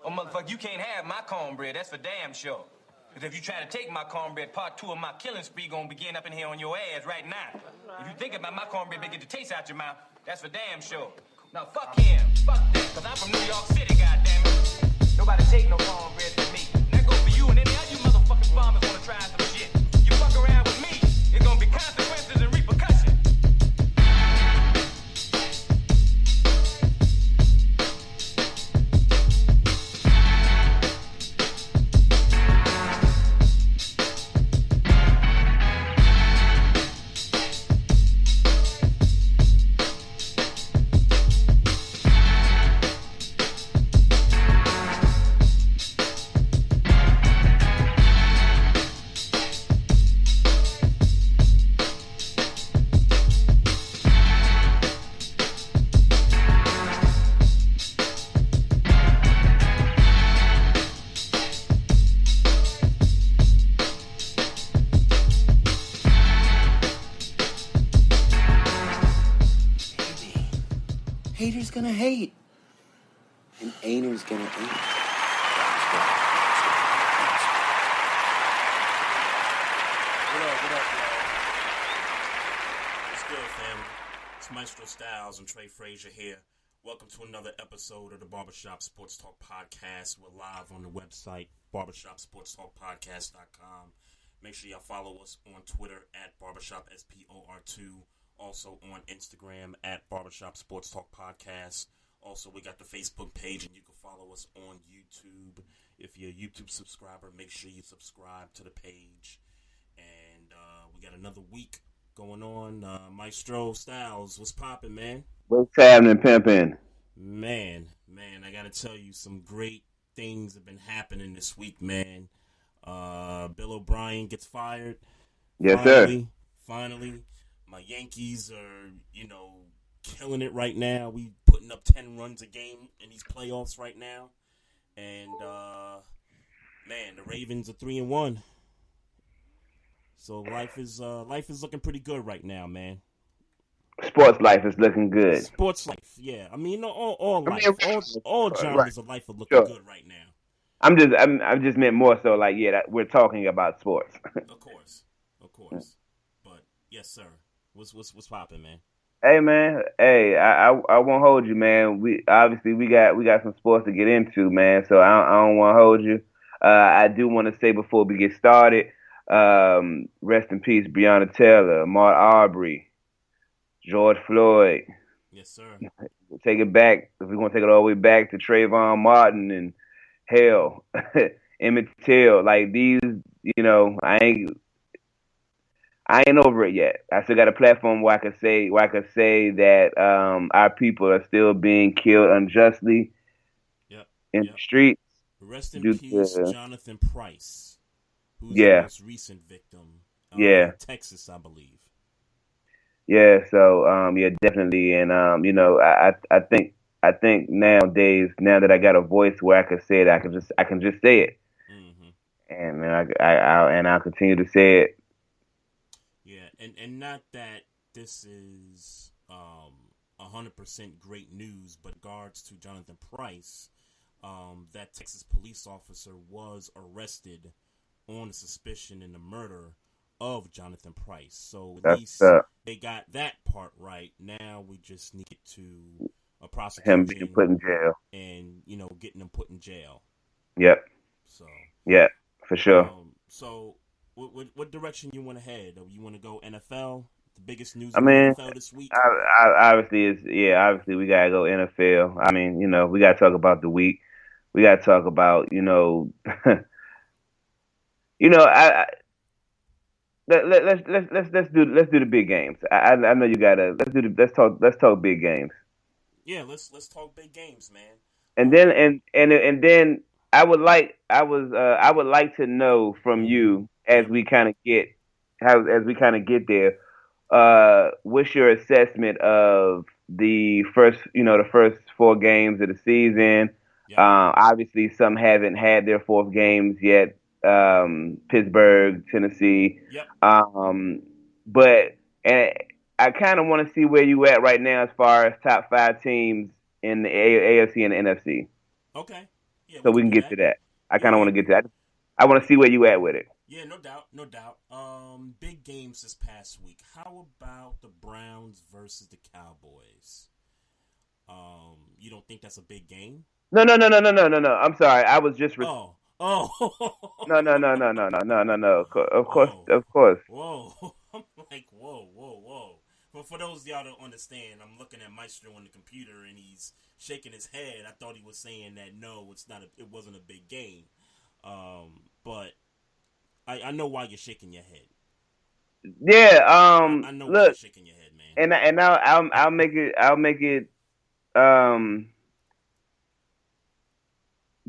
Oh, motherfucker, you can't have my cornbread. That's for damn sure. Because if you try to take my cornbread, part 2 of my killing spree gonna begin up in here on your ass right now. If you think about my cornbread, get the taste out your mouth. That's for damn sure. Now, fuck him. Fuck that. Because I'm from New York City, goddammit. Nobody take no cornbread from me. And that goes for you and any other you motherfucking farmers wanna try some shit. You fuck around with me, it's gonna be consequences and repercussions. Haters gonna hate. And ain'ters gonna ain't. What up, y'all? What's good, family? It's Maestro Styles and Trey Fraser here. Welcome to another episode of the Barbershop Sports Talk Podcast. We're live on the website, barbershopsportstalkpodcast.com. Make sure y'all follow us on Twitter at barbershopspor2. Also on Instagram at Barbershop Sports Talk Podcast. Also, we got the Facebook page, and you can follow us on YouTube. If you're a YouTube subscriber, make sure you subscribe to the page. And we got another week going on. Maestro Styles, what's popping, man? What's happening, pimpin'? Man, I got to tell you, some great things have been happening this week, man. Bill O'Brien gets fired. Yes, Finally. My Yankees are, killing it right now. We putting up 10 runs a game in these playoffs right now. And, the Ravens are 3-1. So life is looking pretty good right now, man. Sports life is looking good. Sports life, yeah. I mean, all life, all genres of life are looking good right now. I'm just meant more so like, that we're talking about sports. Of course. But yes, sir. What's poppin', man? Hey, man. Hey, I won't hold you, man. We got some sports to get into, man. So I don't want to hold you. I do want to say before we get started, rest in peace, Breonna Taylor, Ahmaud Arbery, George Floyd. Yes, sir. We'll take it back. If we're gonna take it all the way back to Trayvon Martin and hell, Emmett Till. Like these, I ain't over it yet. I still got a platform where I could say that our people are still being killed unjustly in the streets. Rest in peace, Jonathan Price, who's the most recent victim. Texas, I believe. Yeah. So definitely, and I think nowadays, now that I got a voice where I can say it, I can just say it, and I'll continue to say it. Yeah, and not that this is 100% great news, but in regards to Jonathan Price, that Texas police officer was arrested on a suspicion in the murder of Jonathan Price. So at least they got that part right. Now we just need to prosecute him being put in jail, and getting him put in jail. Yep. So yeah, for sure. So. What direction you want to head? You want to go NFL? The biggest news NFL this week? Obviously we got to go NFL. I mean, we got to talk about the week. We got to talk about, let's do the big games. I know you got to, let's talk big games. Yeah, let's talk big games, man. And then I would like to know from you as we kind of get there, what's your assessment of the first 4 games of the season? Yep. Obviously, some haven't had their 4th games yet. Pittsburgh, Tennessee. Yep. But I kind of want to see where you at right now as far as top 5 teams in the AFC and the NFC. Okay. Yeah, so we we can can do get that. to that. I Yeah, kind of yeah, want to get to that. I want to see where you at with it. yeah. No doubt, no doubt. Big games this past week. How about the Browns versus the Cowboys? You don't think that's a big game? No, no, no, no, no, no, no, no. I'm sorry. I was just Oh, oh, no, no, no, no, no, no, no, no, no. Of course, whoa, of course. whoa. I'm like, whoa, whoa, whoa. But for those of y'all don't understand, I'm looking at Maestro on the computer and he's shaking his head. I thought he was saying that no, it's not. It wasn't a big game. But I know why you're shaking your head. Yeah. I know why you're Look, shaking your head, man. and I'll make it. I'll make it. Um,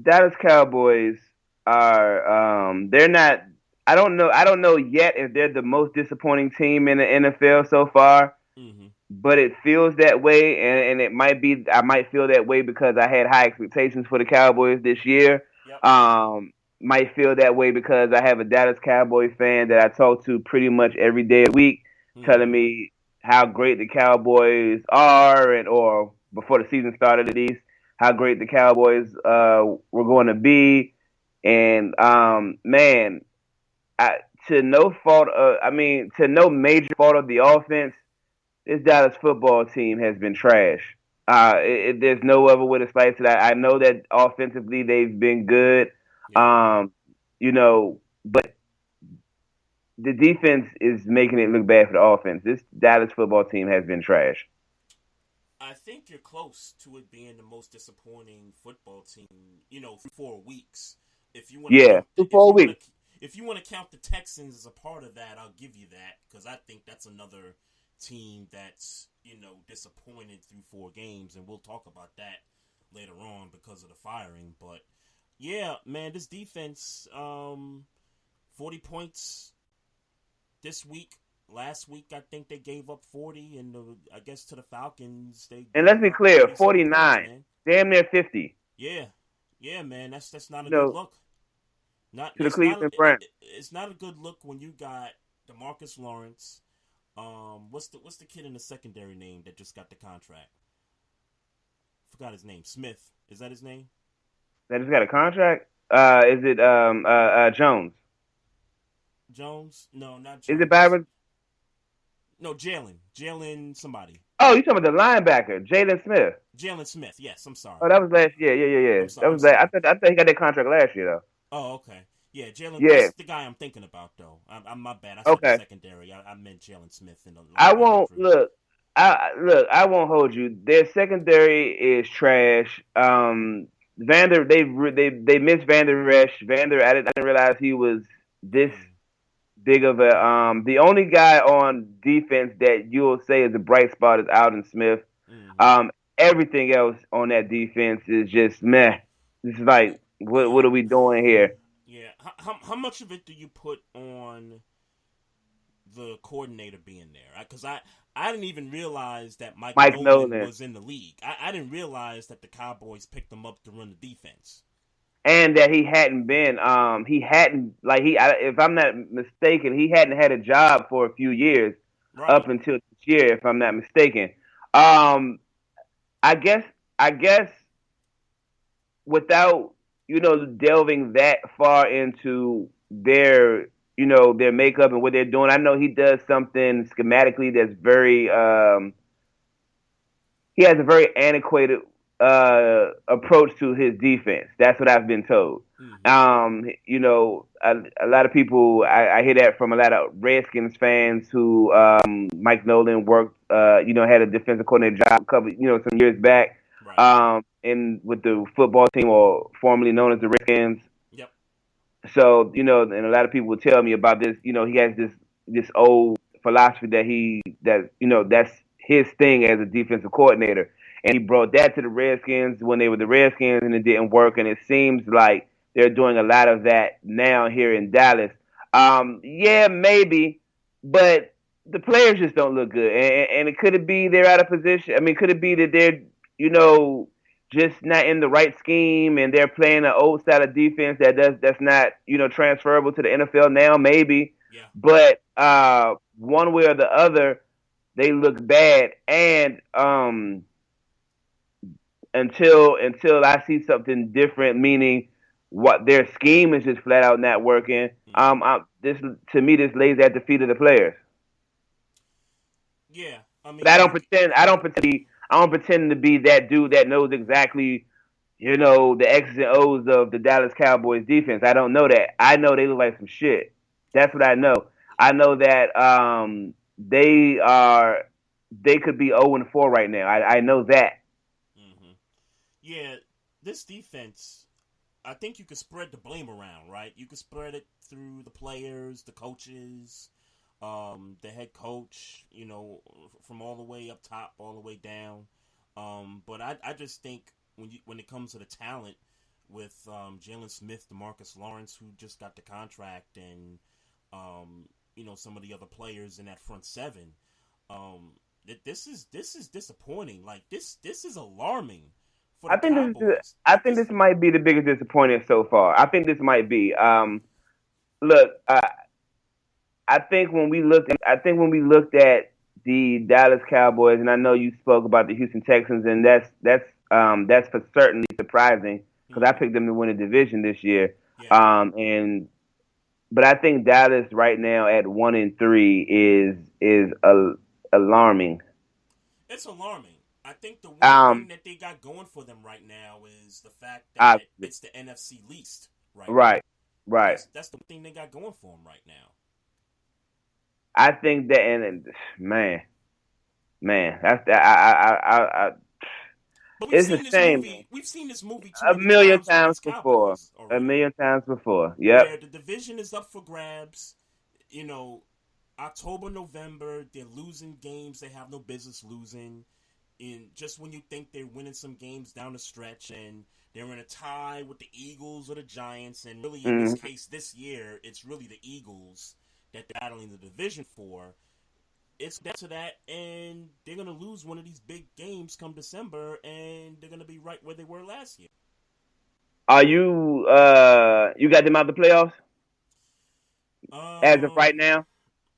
Dallas Cowboys are. They're not. I don't know. I don't know yet if they're the most disappointing team in the NFL so far. Mm-hmm. But it feels that way, and it might be. I might feel that way because I had high expectations for the Cowboys this year. Yep. Might feel that way because I have a Dallas Cowboy fan that I talk to pretty much every day of the week, telling Mm-hmm. me how great the Cowboys are, and or before the season started at least, how great the Cowboys were going to be, and man, I, to no fault. To no major fault of the offense, this Dallas football team has been trash. There's no other way to slice it. I know that offensively they've been good, Yeah. but the defense is making it look bad for the offense. This Dallas football team has been trash. I think you're close to it being the most disappointing football team, for 4 weeks. If you want to Yeah, count, for 4 weeks. if you want to count the Texans as a part of that, I'll give you that because I think that's another team that's disappointed through 4 games, and we'll talk about that later on because of the firing. But yeah, man, this defense, 40 points this week. Last week, I think they gave up 40, and I guess to the Falcons, they. And let's be clear, 47 points, 49, man. damn near 50. Yeah, man. That's not a You good know, look. Not to the it's not Cleveland Browns. it's not a good look when you got DeMarcus Lawrence. What's the kid in the secondary name that just got the contract? Forgot his name. Smith. Is that his name? That just got a contract. Is it Jones? Jones? No, not Is it Jones. Byron? No, Jalen. Jalen somebody. Oh, you talking about the linebacker, Jalen Smith? Jalen Smith. Yes, I'm sorry. Oh, that was last year. Yeah. I'm sorry. That I'm was that. sorry. I thought he got that contract last year though. Oh, okay. Yeah, Jalen. Yeah. That's the guy I'm thinking about, though. I'm my bad. I said the Okay. secondary. I meant Jalen Smith in the I linebacker won't crew. look. I won't hold you. Their secondary is trash. Vander, they missed Vander Esch. I didn't realize he was this big of a. The only guy on defense that you'll say is a bright spot is Alden Smith. Everything else on that defense is just meh. It's like, what are we doing here? Yeah. How much of it do you put on the coordinator being there? Because I didn't even realize that Mike Nolan was in the league. I didn't realize that the Cowboys picked him up to run the defense. And that he hadn't been, if I'm not mistaken, he hadn't had a job for a few years, Right. up until this year, if I'm not mistaken. I guess without, delving that far into their makeup and what they're doing, I know he does something schematically that's very, he has a very antiquated approach to his defense. That's what I've been told. A lot of people, I hear that from a lot of Redskins fans who Mike Nolan worked, had a defensive coordinator job some years back, Right. and with the football team, or formerly known as the Redskins. Yep. So, and a lot of people will tell me about this. He has this old philosophy that's his thing as a defensive coordinator. And he brought that to the Redskins when they were the Redskins, and it didn't work. And it seems like they're doing a lot of that now here in Dallas. Yeah, maybe, but the players just don't look good. And it could be they're out of position. I mean, could it be that they're, just not in the right scheme, and they're playing an old style of defense that's not, transferable to the NFL now? Maybe. Yeah. But one way or the other, they look bad. And until I see something different, meaning what their scheme is just flat out not working. This to me this lays at the feet of the players. Yeah, I But mean, like, I don't pretend to be that dude that knows exactly, the X's and O's of the Dallas Cowboys defense. I don't know that. I know they look like some shit. That's what I know. I know that they could be 0-4 right now. I know that. yeah, this defense, I think you could spread the blame around, right? You could spread it through the players, the coaches, the head coach, from all the way up top, all the way down. But I just think when it comes to the talent with Jalen Smith, DeMarcus Lawrence, who just got the contract, and some of the other players in that front seven, this is disappointing. Like this is alarming for the Cowboys. I think this might be the biggest disappointment so far. I think this might be. Look, I think when we looked at the Dallas Cowboys, and I know you spoke about the Houston Texans, and that's for certainly surprising because I picked them to win a division this year. Yeah. But I think Dallas right now at 1-3 is alarming. It's alarming. I think the one thing that they got going for them right now is the fact that it's the NFC least right now. Right. That's the thing they got going for them right now. I think that, and man, that's that. But it's a shame. We've seen this movie A million times before. A million times before. Yeah. Yep. The division is up for grabs. October, November, they're losing games they have no business losing. Just when you think they're winning some games down the stretch, and they're in a tie with the Eagles or the Giants, and really in this case this year, it's really the Eagles that they're battling the division for. It's down to that, and they're going to lose one of these big games come December, and they're going to be right where they were last year. Are you you got them out the playoffs as of right now?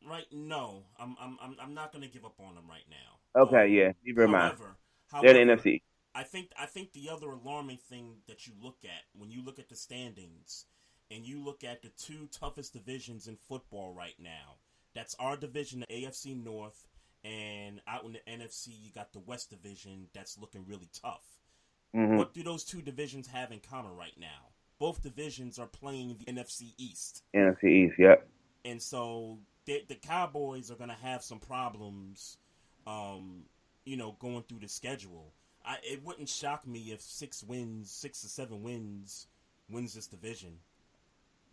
Right, no, I'm not going to give up on them right now. Okay, yeah, neither am I. However, They're the NFC. I think the other alarming thing that you look at when you look at the standings and you look at the two toughest divisions in football right now, that's our division, the AFC North, and out in the NFC, you got the West Division that's looking really tough. Mm-hmm. What do those two divisions have in common right now? Both divisions are playing the NFC East. NFC East, yep. And so the Cowboys are going to have some problems, going through the schedule. It wouldn't shock me if 6 or 7 wins this division.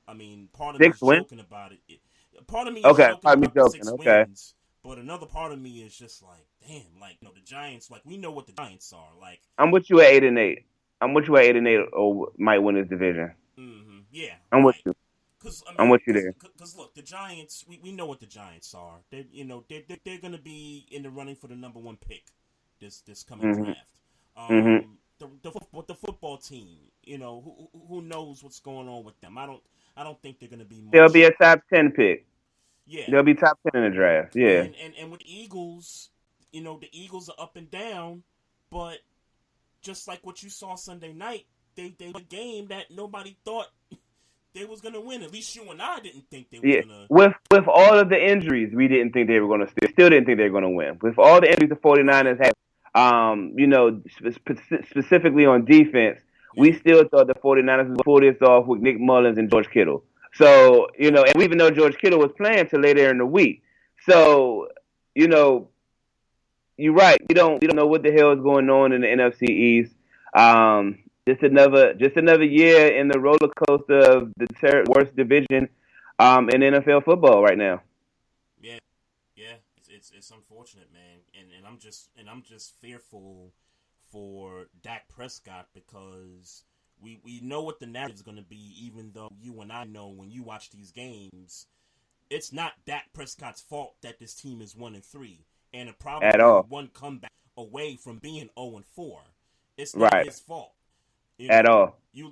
I mean, part of me is joking about it. Part of me is joking about the 6 wins, but another part of me is just like, damn, the Giants, we know what the Giants are. I'm with you at 8-8. I'm with you at 8-8 or might win this division. Mm-hmm. Yeah, I'm with you. I'm with you there. Because look, the Giants, we know what the Giants are. They're going to be in the running for the number 1 pick this coming draft. The football team, who knows what's going on with them? I don't think they're going to be much. They'll be a top 10 pick. Yeah, they'll be top 10 in the draft. Yeah, and with the Eagles, the Eagles are up and down, but just like what you saw Sunday night, they won a game that nobody thought they was gonna win. At least you and I didn't think they were gonna. With all of the injuries, we didn't think they were gonna still didn't think they were gonna win. With all the injuries the 49ers had, specifically on defense, we still thought the 49ers would pull this off with Nick Mullins and George Kittle. So, and we even know George Kittle was playing till later in the week. So, you're right. We don't know what the hell is going on in the NFC East. Just another year in the roller coaster of the worst division in NFL football right now. Yeah, it's unfortunate, man, and I'm just fearful for Dak Prescott because we know what the narrative is going to be. Even though you and I know when you watch these games, it's not Dak Prescott's fault that this team is 1-3, and it probably one comeback away from being 0-4. It's not his fault. At all. You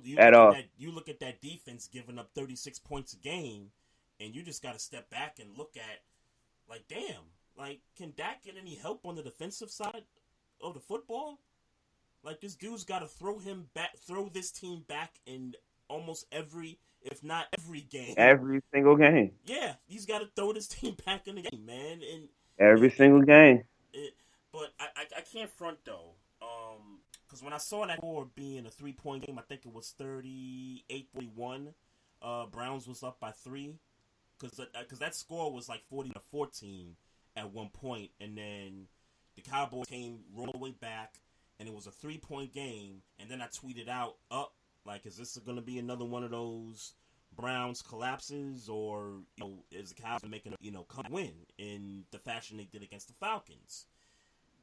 look at that defense giving up 36 points a game, and you just got to step back and look at, damn, can Dak get any help on the defensive side of the football? Like, this dude's got to throw this team back in almost every, if not every game. Every single game. Yeah, he's got to throw this team back in the game, man. And Every single game. But I can't front though, because when I saw that score being a 3-point game, I think it was 38-41. Browns was up by 3, because that score was like 40-14 at one point, and then the Cowboys rolled all the way back, and it was a 3-point game, and then I tweeted out, like, is this going to be another one of those Browns collapses, or is the Cowboys making come win in the fashion they did against the Falcons?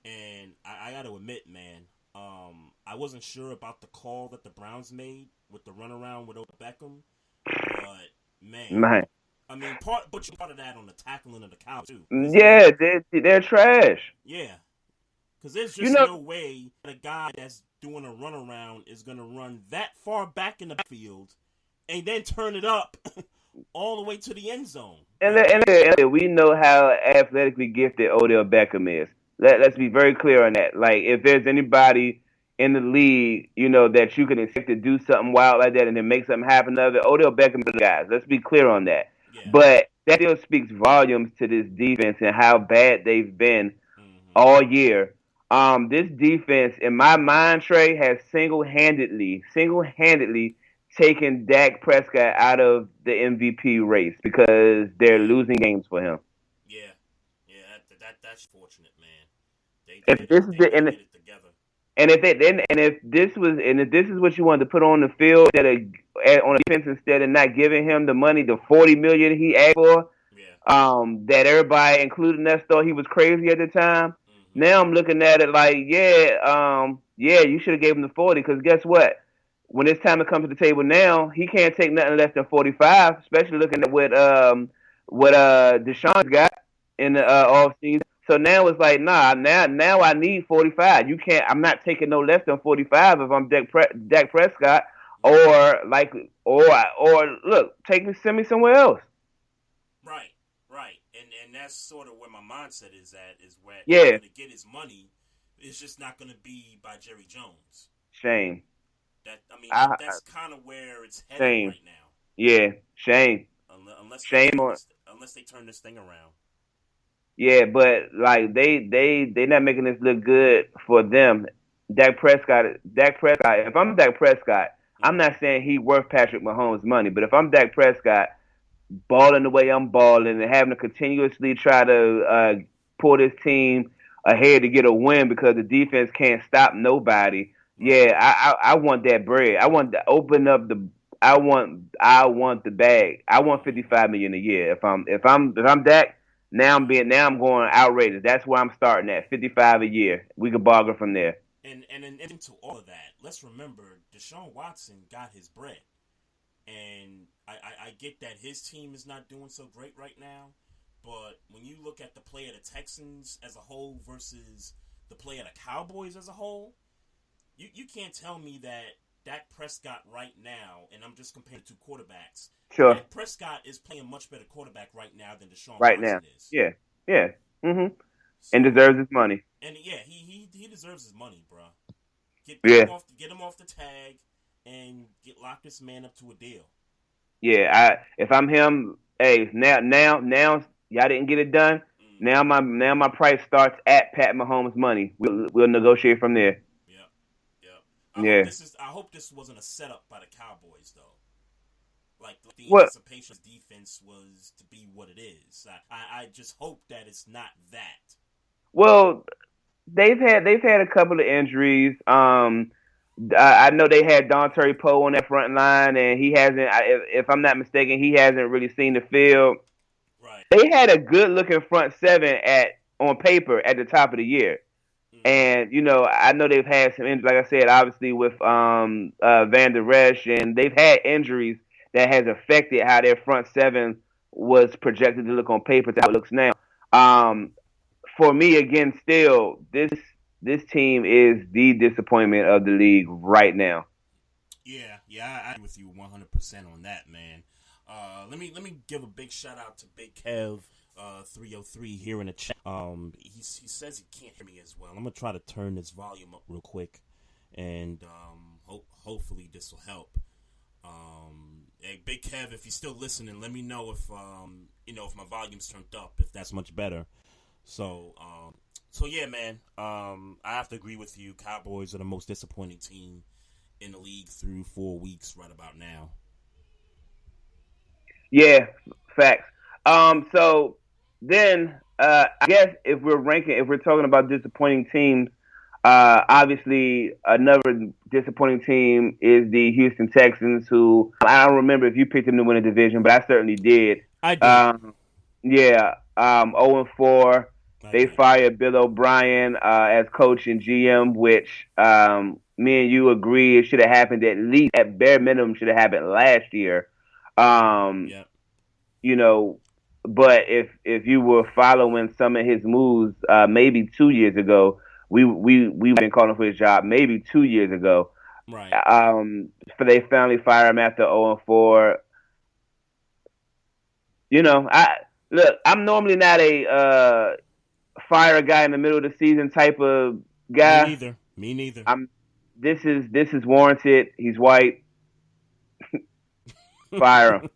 And I got to admit, man, I wasn't sure about the call that the Browns made with the runaround with Odell Beckham, but man, I mean, part of that on the tackling of the Cowboys too. Yeah, they're trash. Yeah, because there's just no way that a guy that's doing a runaround is gonna run that far back in the field and then turn it up all the way to the end zone. And we know how athletically gifted Odell Beckham is. Let's be very clear on that. Like, if there's anybody in the league, that you can expect to do something wild like that and then make something happen of it, Odell Beckham is the guy. Let's be clear on that. Yeah. But that still speaks volumes to this defense and how bad they've been all year. This defense, in my mind, Trey, has single-handedly taken Dak Prescott out of the MVP race because they're losing games for him. Yeah, that's fortunate, man. If this is what you wanted to put on the field on a defense instead of not giving him the money, the $40 million he asked for, that everybody, including us, thought he was crazy at the time. Mm-hmm. Now I'm looking at it like, you should have gave him the 40, because guess what? When it's time to come to the table now, he can't take nothing less than 45, especially looking at what Deshaun's got in the offseason. So now it's like, now I need 45. I'm not taking no less than 45 if I'm Dak Prescott, or look, send me somewhere else. Right. And that's sort of where my mindset is at, is where to get his money, it's just not going to be by Jerry Jones. Shame. That's kind of where it's headed right now. Yeah, shame. Unless they turn this thing around. Yeah, but like they not making this look good for them. Dak Prescott. If I'm Dak Prescott, I'm not saying he worth Patrick Mahomes' money, but if I'm Dak Prescott, balling the way I'm balling and having to continuously try to pull this team ahead to get a win because the defense can't stop nobody. Yeah, I want that bread. I want to open up the. I want the bag. I want $55 million a year. If I'm Dak. Now I'm going outrageous. That's where I'm starting at, $55 a year. We can bargain from there. And into all of that, let's remember Deshaun Watson got his bread, and I get that his team is not doing so great right now, but when you look at the play of the Texans as a whole versus the play of the Cowboys as a whole, you can't tell me that Dak Prescott right now, and I'm just comparing two quarterbacks. Sure. Dak Prescott is playing a much better quarterback right now than Deshaun Watson is. Yeah. Mm-hmm. So, and deserves his money. And he deserves his money, bro. Get him off the tag and lock this man up to a deal. Yeah, if I'm him, hey, now y'all didn't get it done. Mm-hmm. Now my price starts at Pat Mahomes' money. We'll negotiate from there. I hope this wasn't a setup by the Cowboys, though. Like, the anticipation defense was to be what it is. I just hope that it's not that. Well, they've had a couple of injuries. I know they had Dontari Poe on that front line, and he hasn't. If I'm not mistaken, he hasn't really seen the field. Right. They had a good looking front seven on paper at the top of the year. And, I know they've had some injuries, like I said, obviously with Van Der Esch, and they've had injuries that has affected how their front seven was projected to look on paper to how it looks now. For me, again, still, this team is the disappointment of the league right now. Yeah, I agree with you 100% on that, man. Let me give a big shout out to Big Kev. 303 here in the chat. He says he can't hear me as well. I'm gonna try to turn this volume up real quick and hopefully this will help. Hey, Big Kev, if you're still listening, let me know if if my volume's turned up, if that's much better. So yeah, man. I have to agree with you. Cowboys are the most disappointing team in the league through 4 weeks right about now. Yeah, facts. So then, I guess if we're talking about disappointing teams, obviously another disappointing team is the Houston Texans, who I don't remember if you picked them to win a division, but I certainly did. I did. Yeah, 0-4. They did. fired Bill O'Brien as coach and GM, which me and you agree it should have happened at bare minimum should have happened last year. Yep. You know, but if you were following some of his moves, maybe 2 years ago, we've been calling for his job. Maybe 2 years ago, Right. For they finally fire him after 0-4. I'm normally not a fire a guy in the middle of the season type of guy. Me neither. This is warranted. He's white. Fire him.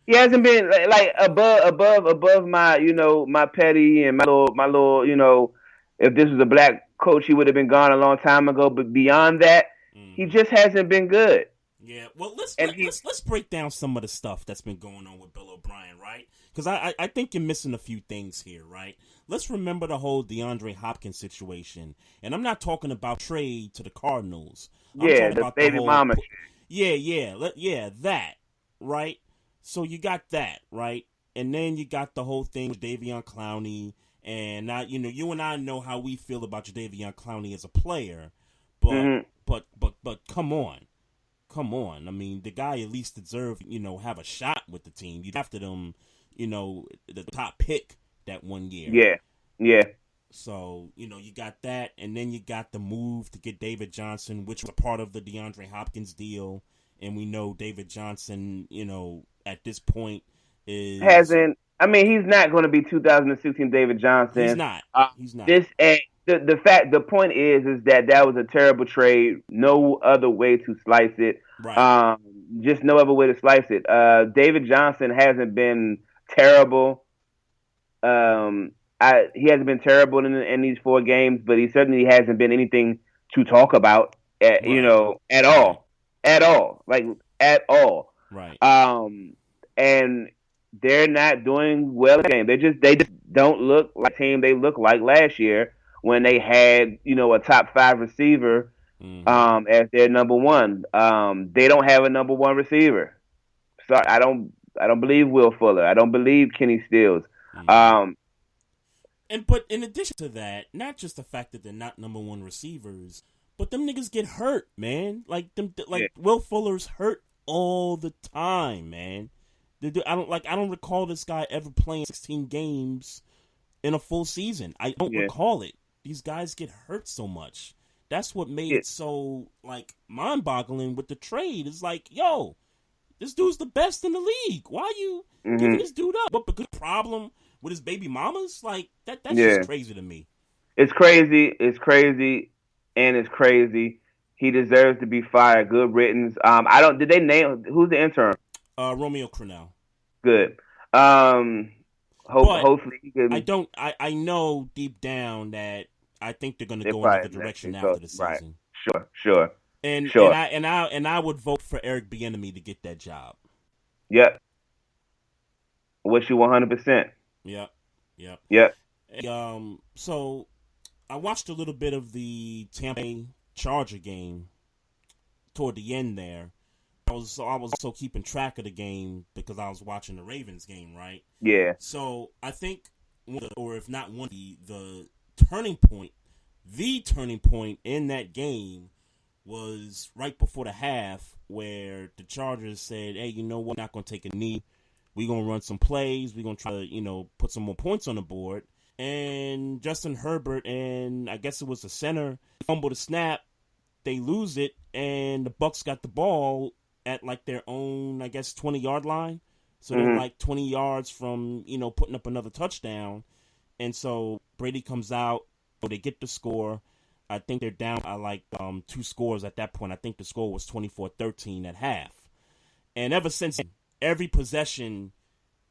He hasn't been like above my my petty and my little if this was a black coach he would have been gone a long time ago. But beyond that, he just hasn't been good. Yeah, well, let's break down some of the stuff that's been going on with Bill O'Brien, right? Because I think you're missing a few things here, right? Let's remember the whole DeAndre Hopkins situation, and I'm not talking about trade to the Cardinals. I'm talking about baby mama. Yeah, that, right? So you got that, right? And then you got the whole thing with Jadeveon Clowney, and now you and I know how we feel about Jadeveon Clowney as a player, but but come on. I mean, the guy at least deserved, have a shot with the team. You drafted him, the top pick that 1 year. Yeah. So, you got that, and then you got the move to get David Johnson, which was a part of the DeAndre Hopkins deal. And we know David Johnson, at this point he's not going to be 2016 David Johnson. He's not. He's not. The point is that was a terrible trade. No other way to slice it. Right. Just no other way to slice it. David Johnson hasn't been terrible. He hasn't been terrible in these 4 games, but he certainly hasn't been anything to talk about. At all. Like at all. Right. And they're not doing well in the game. They just don't look like the team they looked like last year when they had, a top 5 receiver as their number one. They don't have a number 1 receiver. So I don't believe Will Fuller. I don't believe Kenny Stills. But in addition to that, not just the fact that they're not number 1 receivers, but them niggas get hurt, man. Will Fuller's hurt all the time, man. I don't recall this guy ever playing 16 games in a full season. I don't recall it. These guys get hurt so much. That's what made it so mind-boggling with the trade. It's like, yo, this dude's the best in the league. Why are you giving this dude up? But because problem with his baby mamas, that's just crazy to me. It's crazy. And it's crazy. He deserves to be fired. Good riddance. Did they name who's the intern? Romeo Crennel. Good. Hopefully he can. I know deep down that I think they're going to go in the direction after the season. Right. Sure. And I would vote for Eric Bieniemy to get that job. Yep. Wish you 100%. Yep. So I watched a little bit of the Tampa Charger game toward the end there. I was also keeping track of the game because I was watching the Ravens game, right? Yeah. So I think, or if not one, the turning point in that game was right before the half, where the Chargers said, "Hey, you know what? We're not going to take a knee. We're going to run some plays. We're going to try to, put some more points on the board." And Justin Herbert and I guess it was the center fumble the snap. They lose it, and the Bucks got the ball at their own, I guess, 20-yard line. So they're 20 yards from, putting up another touchdown. And so Brady comes out, they get the score. I think they're down by like 2 scores at that point. I think the score was 24-13 at half. And ever since then, every possession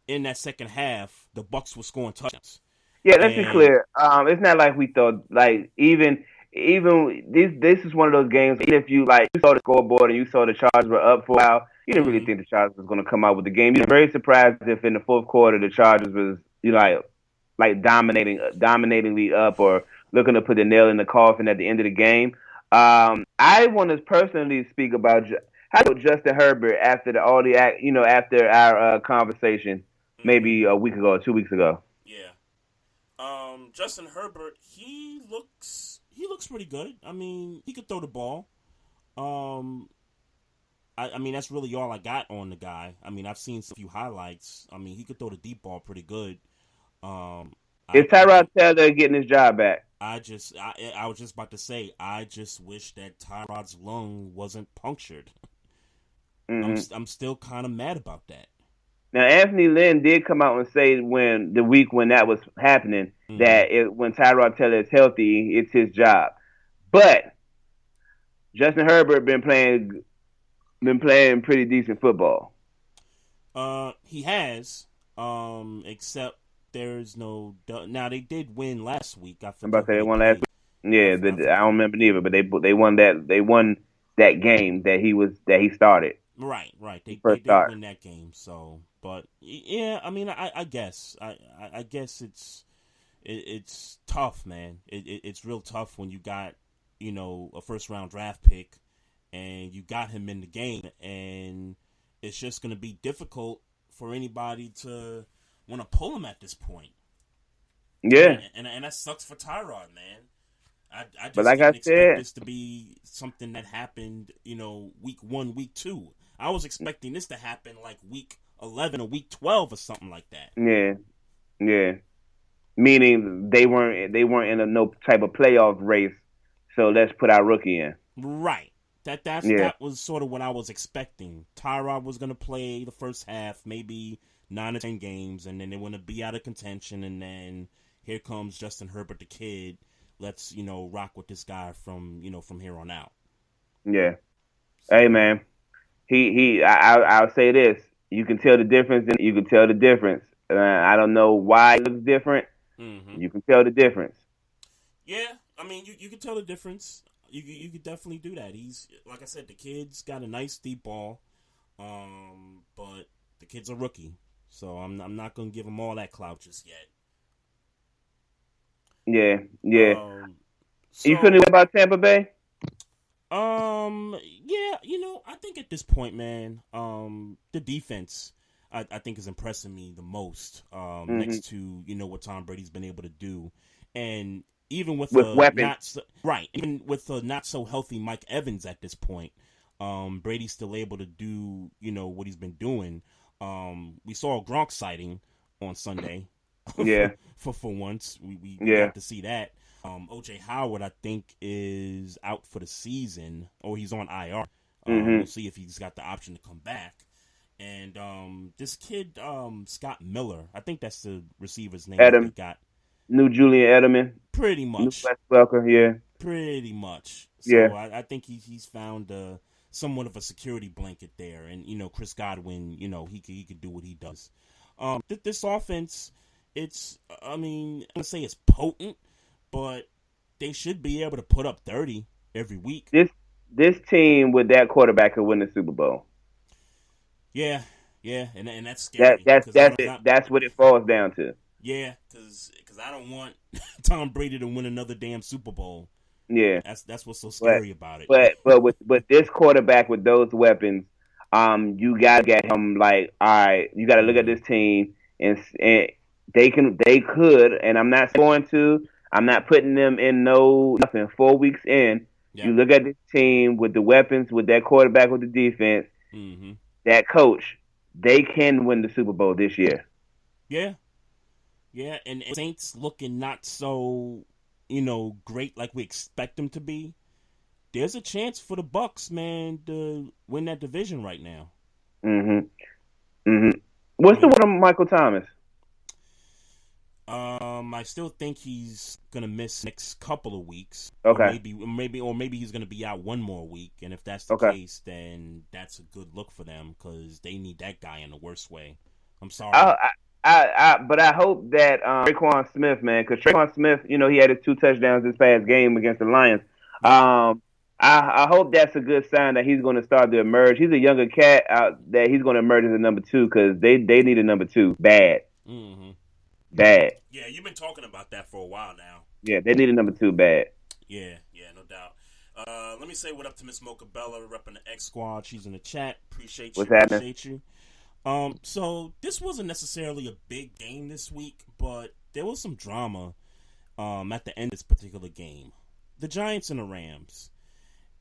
in that second half, the Bucks were scoring touchdowns. Yeah, let's be clear. It's not like we thought. Like even this is one of those games. Even if you saw the scoreboard and you saw the Chargers were up for a while, you didn't really think the Chargers was going to come out with the game. You're very surprised if in the fourth quarter the Chargers was like dominatingly up or looking to put the nail in the coffin at the end of the game. I want to personally speak about how Justin Herbert after after our conversation maybe a week ago or 2 weeks ago. Yeah. Justin Herbert, he looks pretty good. I mean, he could throw the ball. I mean, that's really all I got on the guy. I mean, I've seen a few highlights. I mean, he could throw the deep ball pretty good. Is Tyrod Taylor getting his job back? I was just about to say, I just wish that Tyrod's lung wasn't punctured. Mm-hmm. I'm still kind of mad about that. Now, Anthony Lynn did come out and say when that was happening that when Tyrod Taylor is healthy, it's his job. But Justin Herbert been playing pretty decent football. He has, except there's no. Now they did win last week. I forgot. I'm about to say they won last week. Yeah, I don't remember neither, but they won that. They won that game that he started. Right. They did win that game. So, but yeah, I mean, I guess it's tough, man. It's real tough when you got a first round draft pick and you got him in the game, and it's just going to be difficult for anybody to want to pull him at this point. Yeah, and that sucks for Tyrod, man. I just didn't expect this to be something that happened, week 1, week 2. I was expecting this to happen like week 11 or week 12 or something like that. Yeah. Meaning they weren't in no type of playoff race, so let's put our rookie in. Right. That was sort of what I was expecting. Tyrod was going to play the first half, maybe 9 or 10 games, and then they want to be out of contention, and then here comes Justin Herbert, the kid. Let's rock with this guy from here on out. Yeah. Hey man, I'll say this: you can tell the difference. I don't know why it looks different. Mm-hmm. You can tell the difference. Yeah, I mean, you can tell the difference. You could definitely do that. He's, like I said, the kid's got a nice deep ball, but the kid's a rookie, so I'm not gonna give him all that clout just yet. Yeah. You feeling about Tampa Bay? Yeah, I think at this point, man, the defense, I think is impressing me the most. Next to what Tom Brady's been able to do, and even with weapons, even with a not so healthy Mike Evans at this point, Brady's still able to do what he's been doing. We saw a Gronk sighting on Sunday. Yeah. for once, we got to see that. O.J. Howard, I think, is out for the season, or he's on IR. We'll see if he's got the option to come back. And this kid, Scott Miller, I think that's the receiver's name. That they got. New Julian Edelman. Pretty much. New Wes Welker, yeah. Pretty much. So yeah. I think he's found somewhat of a security blanket there. And, Chris Godwin, he could do what he does. This offense, I'm going to say it's potent, but they should be able to put up 30 every week. This team with that quarterback could win the Super Bowl. Yeah, and that's scary. That's what it falls down to. Yeah, because I don't want Tom Brady to win another damn Super Bowl. Yeah, that's what's so scary about it. But with this quarterback with those weapons, you gotta get him like, all right, you gotta look at this team and they could, and I'm not going to. I'm not putting them in nothing. 4 weeks in, you look at this team with the weapons, with that quarterback, with the defense, that coach, they can win the Super Bowl this year. Yeah, and Saints looking not so, great like we expect them to be. There's a chance for the Bucks, man, to win that division right now. What's the one on Michael Thomas? I still think he's gonna miss next couple of weeks. Okay. Or maybe he's gonna be out one more week. And if that's the Okay. case, then that's a good look for them because they need that guy in the worst way. I'm sorry. But I hope that Traquan Smith, man, because Traquan Smith, he had his 2 touchdowns this past game against the Lions. I hope that's a good sign that he's going to start to emerge. He's a younger cat that he's going to emerge as a number 2 because they need a number 2 bad. Mm-hmm. Bad. Yeah, you've been talking about that for a while now. Yeah, they need a number 2 bad. Yeah, no doubt. Let me say what up to Miss Mocha Bella, repping the X Squad. She's in the chat. Appreciate you. What's happening? Appreciate you. So this wasn't necessarily a big game this week, but there was some drama at the end of this particular game. The Giants and the Rams.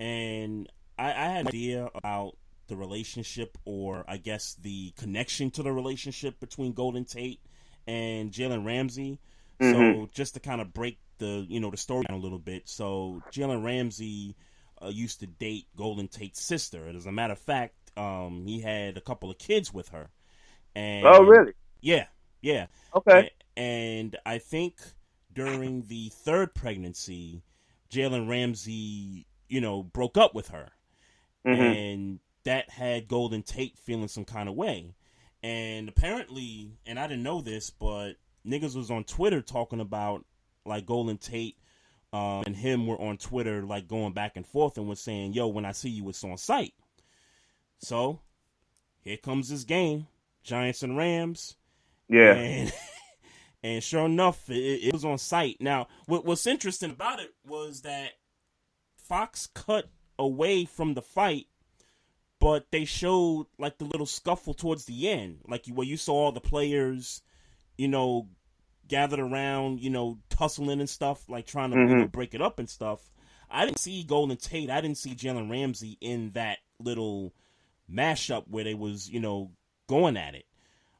And I had an idea about the relationship, or I guess the connection to the relationship between Golden Tate and Jalen Ramsey. Mm-hmm. So just to kind of break the story down a little bit. So Jalen Ramsey used to date Golden Tate's sister. And as a matter of fact, he had a couple of kids with her. And oh, really? Yeah. Okay. And I think during the third pregnancy, Jalen Ramsey, broke up with her. Mm-hmm. And that had Golden Tate feeling some kind of way. And apparently, and I didn't know this, but niggas was on Twitter talking about, like, Golden Tate and him were on Twitter, like, going back and forth and was saying, yo, when I see you, it's on site. So, here comes this game, Giants and Rams. Yeah. And sure enough, it was on site. Now, what's interesting about it was that Fox cut away from the fight, but they showed, like, the little scuffle towards the end, like where you saw all the players, gathered around, tussling and stuff, like trying to break it up and stuff. I didn't see Golden Tate. I didn't see Jalen Ramsey in that little mashup where they was, going at it.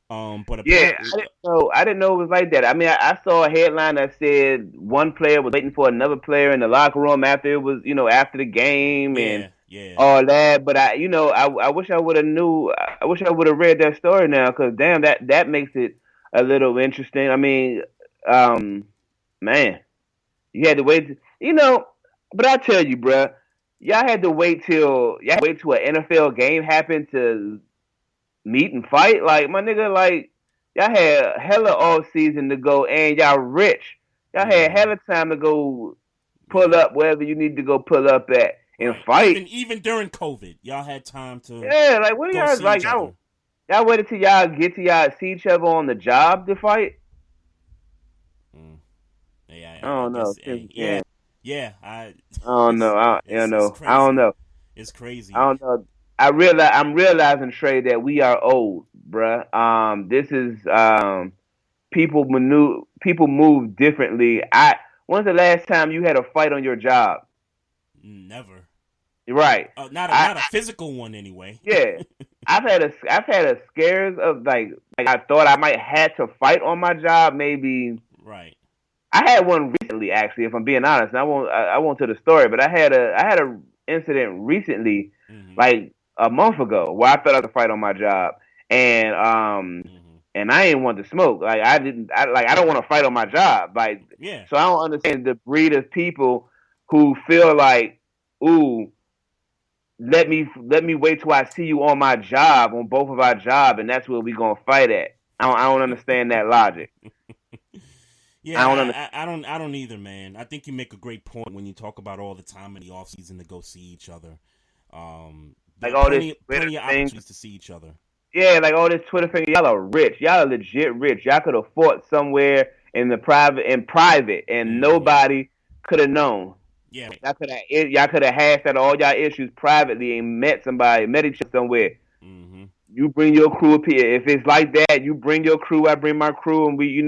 But I didn't know it was like that. I mean, I saw a headline that said one player was waiting for another player in the locker room after it was, after the game and all that. But I wish I would have knew. I wish I would have read that story now, because damn, that makes it a little interesting. I mean, man, you had to wait. But I tell you, bruh, y'all had to wait till an NFL game happened to meet and fight. Like, my nigga, like, y'all had hella all season to go, and y'all rich. Y'all had hella time to go pull up wherever you need to go pull up at and fight. Even during COVID, y'all had time to. Yeah, like, what are y'all like? Y'all waited till y'all get to y'all see each other on the job to fight. Yeah, I don't know. I don't know. I don't know. It's crazy. I don't know. I'm realizing, Trey, that we are old, bruh. This is people move differently. When's the last time you had a fight on your job? Never. Right. Not a physical one, anyway. Yeah, I've had a scares of like I thought I might have to fight on my job. Maybe. Right. I had one recently, actually. If I'm being honest, and I won't tell the story, but I had a incident recently, like a month ago, where I thought I had to fight on my job, and I didn't want to smoke. Like, I don't want to fight on my job. Like, yeah. So I don't understand the breed of people who feel like, ooh, let me wait till I see you on my job, on both of our job, and that's where we gonna fight at. I don't understand that logic. Yeah, I don't either, man. I think you make a great point when you talk about all the time in the off season to go see each other. Like all plenty this of opportunities to see each other. Yeah, like all this Twitter thing. Y'all are rich. Y'all are legit rich. Y'all could have fought somewhere in private, and nobody could have known. Yeah, y'all could have hashed out all y'all issues privately and met each other somewhere. Mm-hmm. You bring your crew up here. If it's like that, you bring your crew. I bring my crew, and we,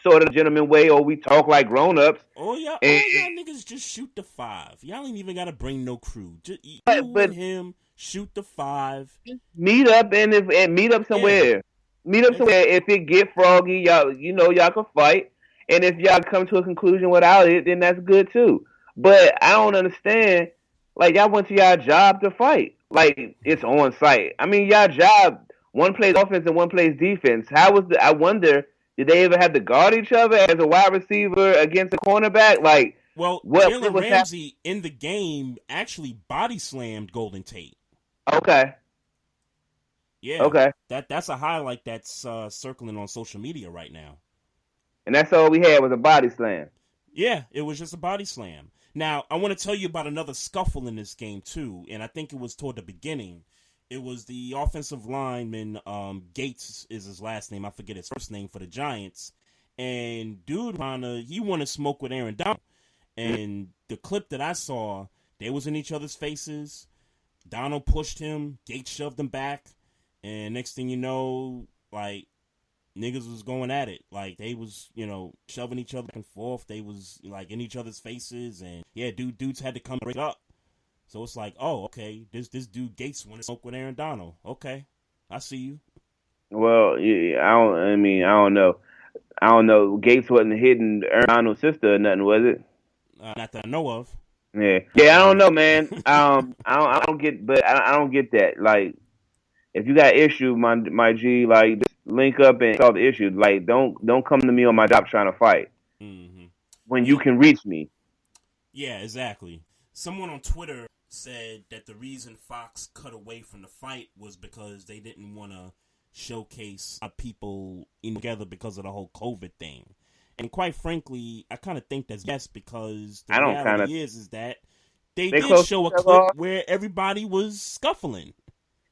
sort of gentleman way, or we talk like grown-ups. Oh, yeah. Y'all niggas just shoot the 5. Y'all ain't even got to bring no crew. Just and him, shoot the 5. Meet up and meet up somewhere. Yeah. Meet up somewhere. If it get froggy, y'all can fight. And if y'all come to a conclusion without it, then that's good too. But I don't understand. Like, y'all went to y'all job to fight. Like, it's on site. I mean, y'all job, one plays offense and one plays defense. I wonder Did they ever have to guard each other as a wide receiver against a cornerback? Like, Well, what Jalen was Ramsey in the game actually body slammed Golden Tate. Okay. Yeah. Okay. That's a highlight that's circling on social media right now. And that's all we had was a body slam. Yeah, it was just a body slam. Now, I want to tell you about another scuffle in this game, too, and I think it was toward the beginning. It was the offensive lineman, Gates is his last name. I forget his first name for the Giants. And dude, he wanted to smoke with Aaron Donald. And the clip that I saw, they was in each other's faces. Donald pushed him. Gates shoved him back. And next thing you know, like, niggas was going at it. Like, they was, shoving each other back and forth. They was, like, in each other's faces. And, yeah, dudes had to come break up. So it's like, oh, okay, this dude Gates want to smoke with Aaron Donald. Okay, I see you. Well, yeah, I don't know. Gates wasn't hitting Aaron Donald's sister or nothing, was it? Not that I know of. Yeah. I don't know, man. I don't get, but I don't get that. Like, if you got issue, my G, like, just link up and solve the issue. Like, don't come to me on my job trying to fight when you can reach me. Yeah, exactly. Someone on Twitter said that the reason Fox cut away from the fight was because they didn't want to showcase people in together because of the whole COVID thing. And quite frankly, I kind of think that's yes, because the reality is that they did show a clip where everybody was scuffling.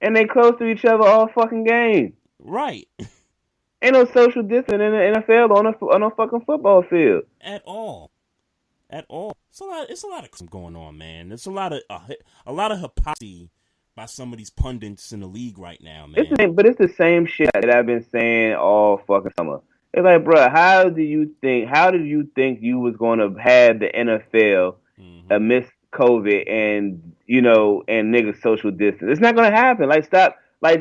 And they close to each other all fucking game. Right. Ain't no social distancing in the NFL on a fucking football field. At all. It's a lot of going on, man. There's a lot of hypocrisy by some of these pundits in the league right now, man. But it's the same shit that I've been saying all fucking summer. It's like, bro, how did you think you was going to have the NFL amidst COVID and niggas social distance? It's not going to happen.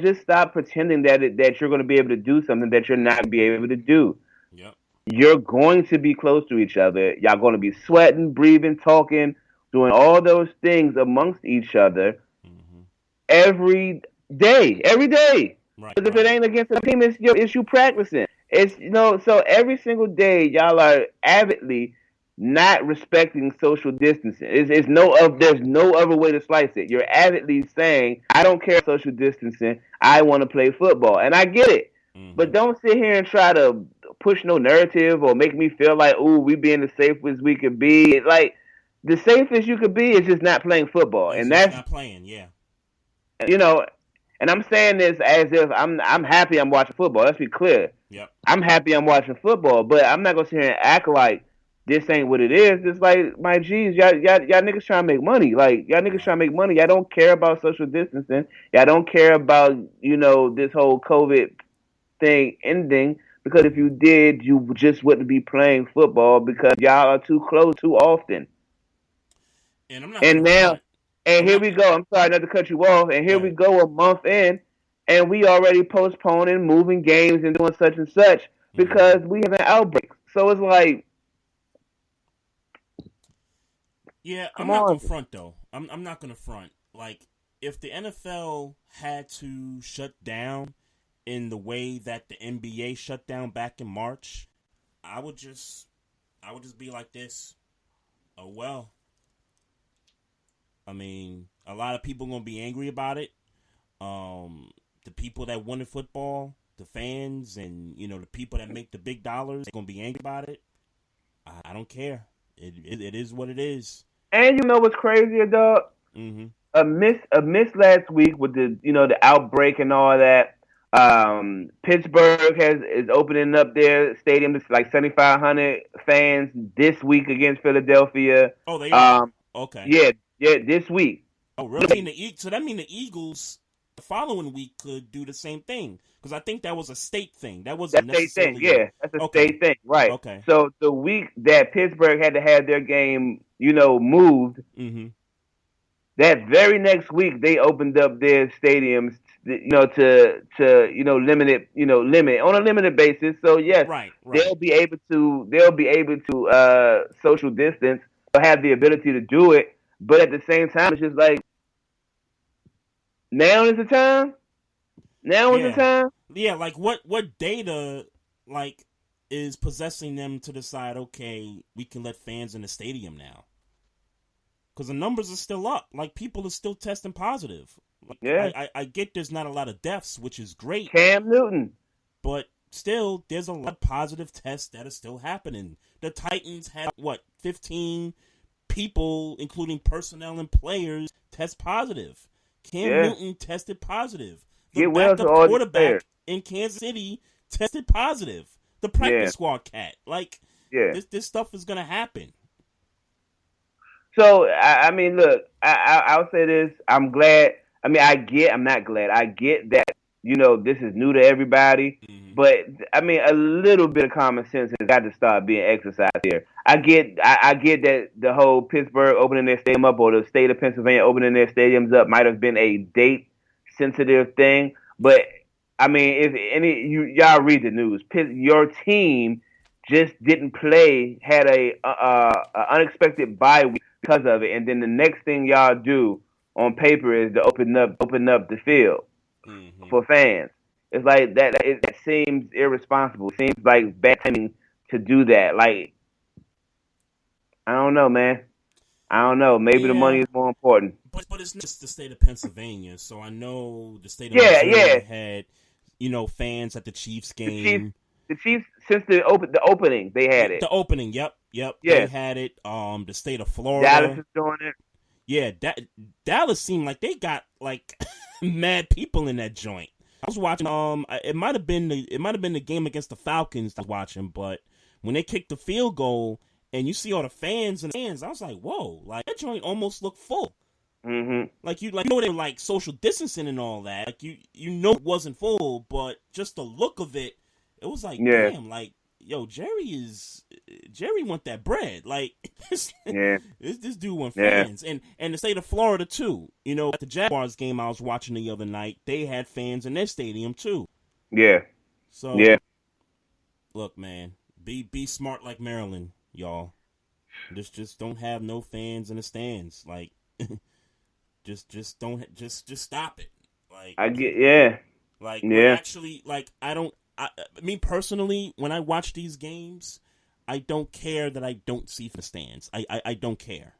Just stop pretending that you're going to be able to do something that you're not be able to do. Yep. You're going to be close to each other. Y'all going to be sweating, breathing, talking, doing all those things amongst each other every day. Right. Because if it ain't against the team, it's you practicing. It's so every single day y'all are avidly not respecting social distancing. There's no other way to slice it. You're avidly saying, I don't care social distancing. I want to play football, and I get it. But don't sit here and try to push no narrative or make me feel like, ooh, we being the safest we could be. It's like the safest you could be is just not playing football, and that's not playing. Yeah. And I'm saying this as if I'm happy I'm watching football. Let's be clear. Yep. I'm happy I'm watching football, but I'm not gonna sit here and act like this ain't what it is. It's like, my G's, y'all niggas trying to make money. Like, y'all niggas trying to make money. Y'all don't care about social distancing. Y'all don't care about this whole COVID thing ending, because if you did, you just wouldn't be playing football because y'all are too close too often. And here we go. I'm sorry not to cut you off. And here we go a month in, and we already postponing, moving games and doing such and such because we have an outbreak. So it's like, yeah, I'm not gonna front though. I'm not gonna front. Like, if the NFL had to shut down in the way that the NBA shut down back in March, I would just be like this. Oh well. I mean, a lot of people gonna be angry about it. The people that wanted football, the fans, and the people that make the big dollars, they're gonna be angry about it. I don't care. It is what it is. And you know what's crazier, dog? A miss last week with the outbreak and all that. Pittsburgh is opening up their stadium. It's like 7,500 fans this week against Philadelphia. Oh, they are? Okay. Yeah, this week. Oh, really? So that means the Eagles the following week could do the same thing, because I think that was a state thing. That wasn't necessarily... State thing. Yeah, that's a state thing, right? Okay. So the week that Pittsburgh had to have their game, moved, that very next week they opened up their stadiums, to limit on a limited basis. So yes, right. they'll be able to social distance or have the ability to do it. But at the same time, it's just like, now is the time. Now is the time. Yeah, like what data, like is possessing them to decide, okay, we can let fans in the stadium now. Because the numbers are still up. Like, people are still testing positive. Like, Yeah. I get there's not a lot of deaths, which is great. Cam Newton. But still, there's a lot of positive tests that are still happening. The Titans had, 15 people, including personnel and players, test positive. Cam Newton tested positive. The backup quarterback in Kansas City tested positive. The practice squad cat. Like, this stuff is going to happen. So, I mean, look, I'll say this. I'm glad. I mean, I'm not glad. I get that, this is new to everybody. Mm-hmm. But, I mean, a little bit of common sense has got to start being exercised here. I get that the whole Pittsburgh opening their stadium up or the state of Pennsylvania opening their stadiums up might have been a date-sensitive thing. But, I mean, if y'all read the news, your team just didn't play, had a unexpected bye week because of it, and then the next thing y'all do on paper is to open up the field for fans. It's like that. It seems irresponsible. It seems like bad timing to do that. Like, I don't know, man. I don't know. Maybe the money is more important. But it's not just the state of Pennsylvania. So I know the state of Missouri had, fans at the Chiefs game. The Chiefs, since the opening, they had it. The opening, yep. Yeah. They had it. The state of Florida. Dallas is doing it. Yeah, Dallas seemed like they got like mad people in that joint. I was watching. It might have been the game against the Falcons I was watching, but when they kicked the field goal and you see all the fans and I was like, whoa! Like, that joint almost looked full. Mm-hmm. Like they were like social distancing and all that. Like it wasn't full, but just the look of it, it was like, damn, like, yo, Jerry want that bread. Like, this dude want fans. And the state of Florida, too. At the Jaguars game I was watching the other night, they had fans in their stadium, too. Yeah. So, look, man, be smart like Maryland, y'all. Just don't have no fans in the stands. Like, just stop it. Like, actually, like, me personally, when I watch these games, I don't care that I don't see the stands. I don't care.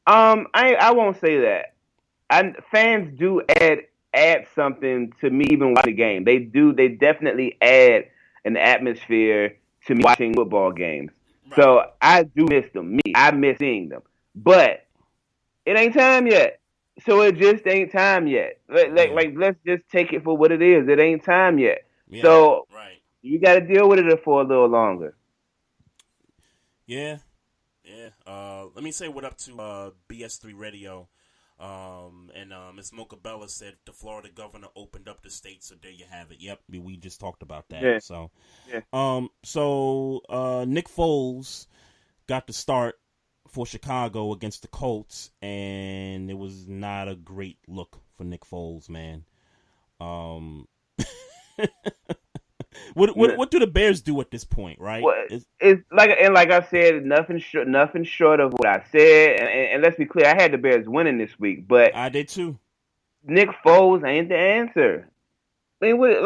I won't say that. Fans do add something to me even watching the game. They definitely add an atmosphere to me watching football games. Right. So I do miss them. I miss seeing them. But it ain't time yet. So it just ain't time yet. Like let's just take it for what it is. It ain't time yet. Yeah, so you got to deal with it for a little longer. Yeah. Let me say what up to BS3 Radio. And Ms. Mocha Bella said the Florida governor opened up the state, so there you have it. Yep, we just talked about that. Yeah. So Nick Foles got the start for Chicago against the Colts, and it was not a great look for Nick Foles, man. What do the Bears do at this point, right? Well, it's like I said, nothing short of what I said. And let's be clear, I had the Bears winning this week, but I did too. Nick Foles ain't the answer. I mean,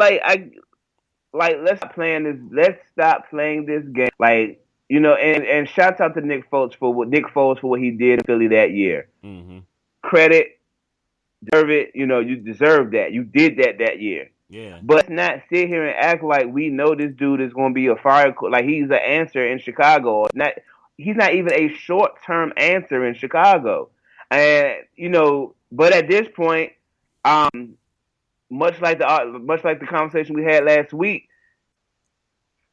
let's stop playing this. Let's stop playing this game. Like, and shouts out to Nick Foles for what he did in Philly that year. Mm-hmm. Credit, deserve it. You deserve that. You did that year. Yeah. But let's not sit here and act like we know this dude is going to be a fire. Like, he's an answer in Chicago. He's not even a short-term answer in Chicago. And but at this point, much like the conversation we had last week,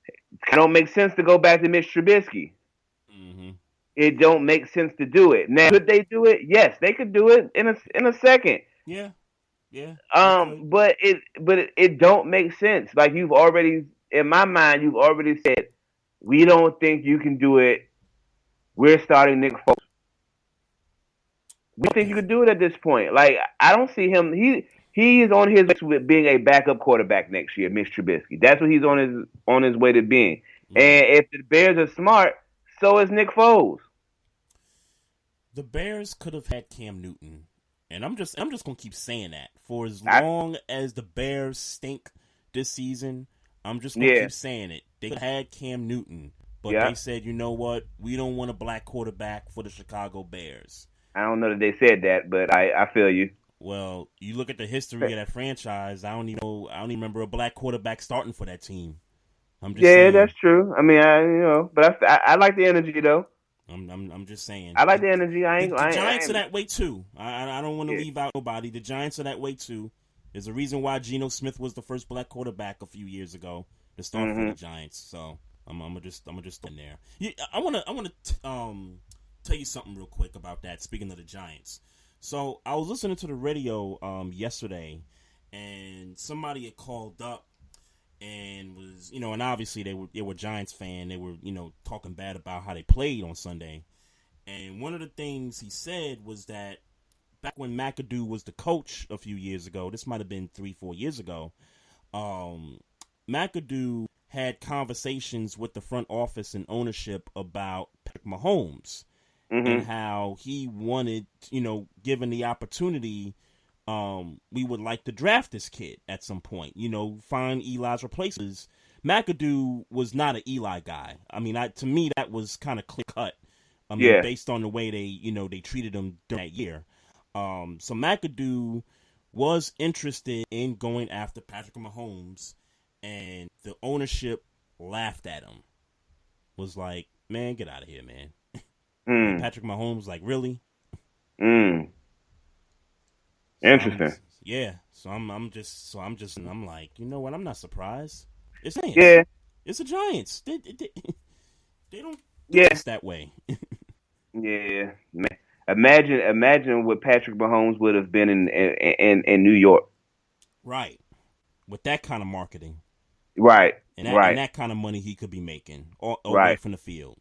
it don't make sense to go back to Mitch Trubisky. Mm-hmm. It don't make sense to do it. Now, could they do it? Yes, they could do it in a second. Yeah. Yeah. But it don't make sense. Like, in my mind, you've already said, we don't think you can do it. We're starting Nick Foles. We think you can do it at this point. Like, I don't see him. He is on his way to being a backup quarterback next year, Mitch Trubisky. That's what he's on his way to being. Mm-hmm. And if the Bears are smart, so is Nick Foles. The Bears could have had Cam Newton. And I'm just gonna keep saying that for as long as the Bears stink this season. I'm just gonna keep saying it. They had Cam Newton, but Yeah. they said, you know what? We don't want a black quarterback for the Chicago Bears. I don't know that they said that, but I feel you. Well, you look at the history of that franchise. I don't even remember a black quarterback starting for that team. I'm just saying. That's true. I mean, but I like the energy though. I'm just saying. I like the energy. The Giants are that way too. I don't want to leave out nobody. The Giants are that way too. There's a reason why Geno Smith was the first black quarterback a few years ago to start for the Giants. So I'm gonna just in there. Yeah, I wanna tell you something real quick about that. Speaking of the Giants, so I was listening to the radio yesterday, and somebody had called up and was, and obviously they were Giants fan. They were, talking bad about how they played on Sunday. And one of the things he said was that back when McAdoo was the coach a few years ago, this might have been 3-4 years ago, McAdoo had conversations with the front office and ownership about Patrick Mahomes and how he wanted, given the opportunity, we would like to draft this kid at some point, find Eli's replacements. McAdoo was not an Eli guy. I mean, to me, that was kind of clear cut. I mean, based on the way they treated him during that year. So McAdoo was interested in going after Patrick Mahomes, and the ownership laughed at him. Was like, man, get out of here, man. Patrick Mahomes, like, really? Interesting. So I'm like, you know what? I'm not surprised. It's Giants. Yeah. It's the Giants. They don't do this that way. Yeah, man. Imagine what Patrick Mahomes would have been in New York. Right. With that kind of marketing. Right. And that kind of money he could be making away from the field.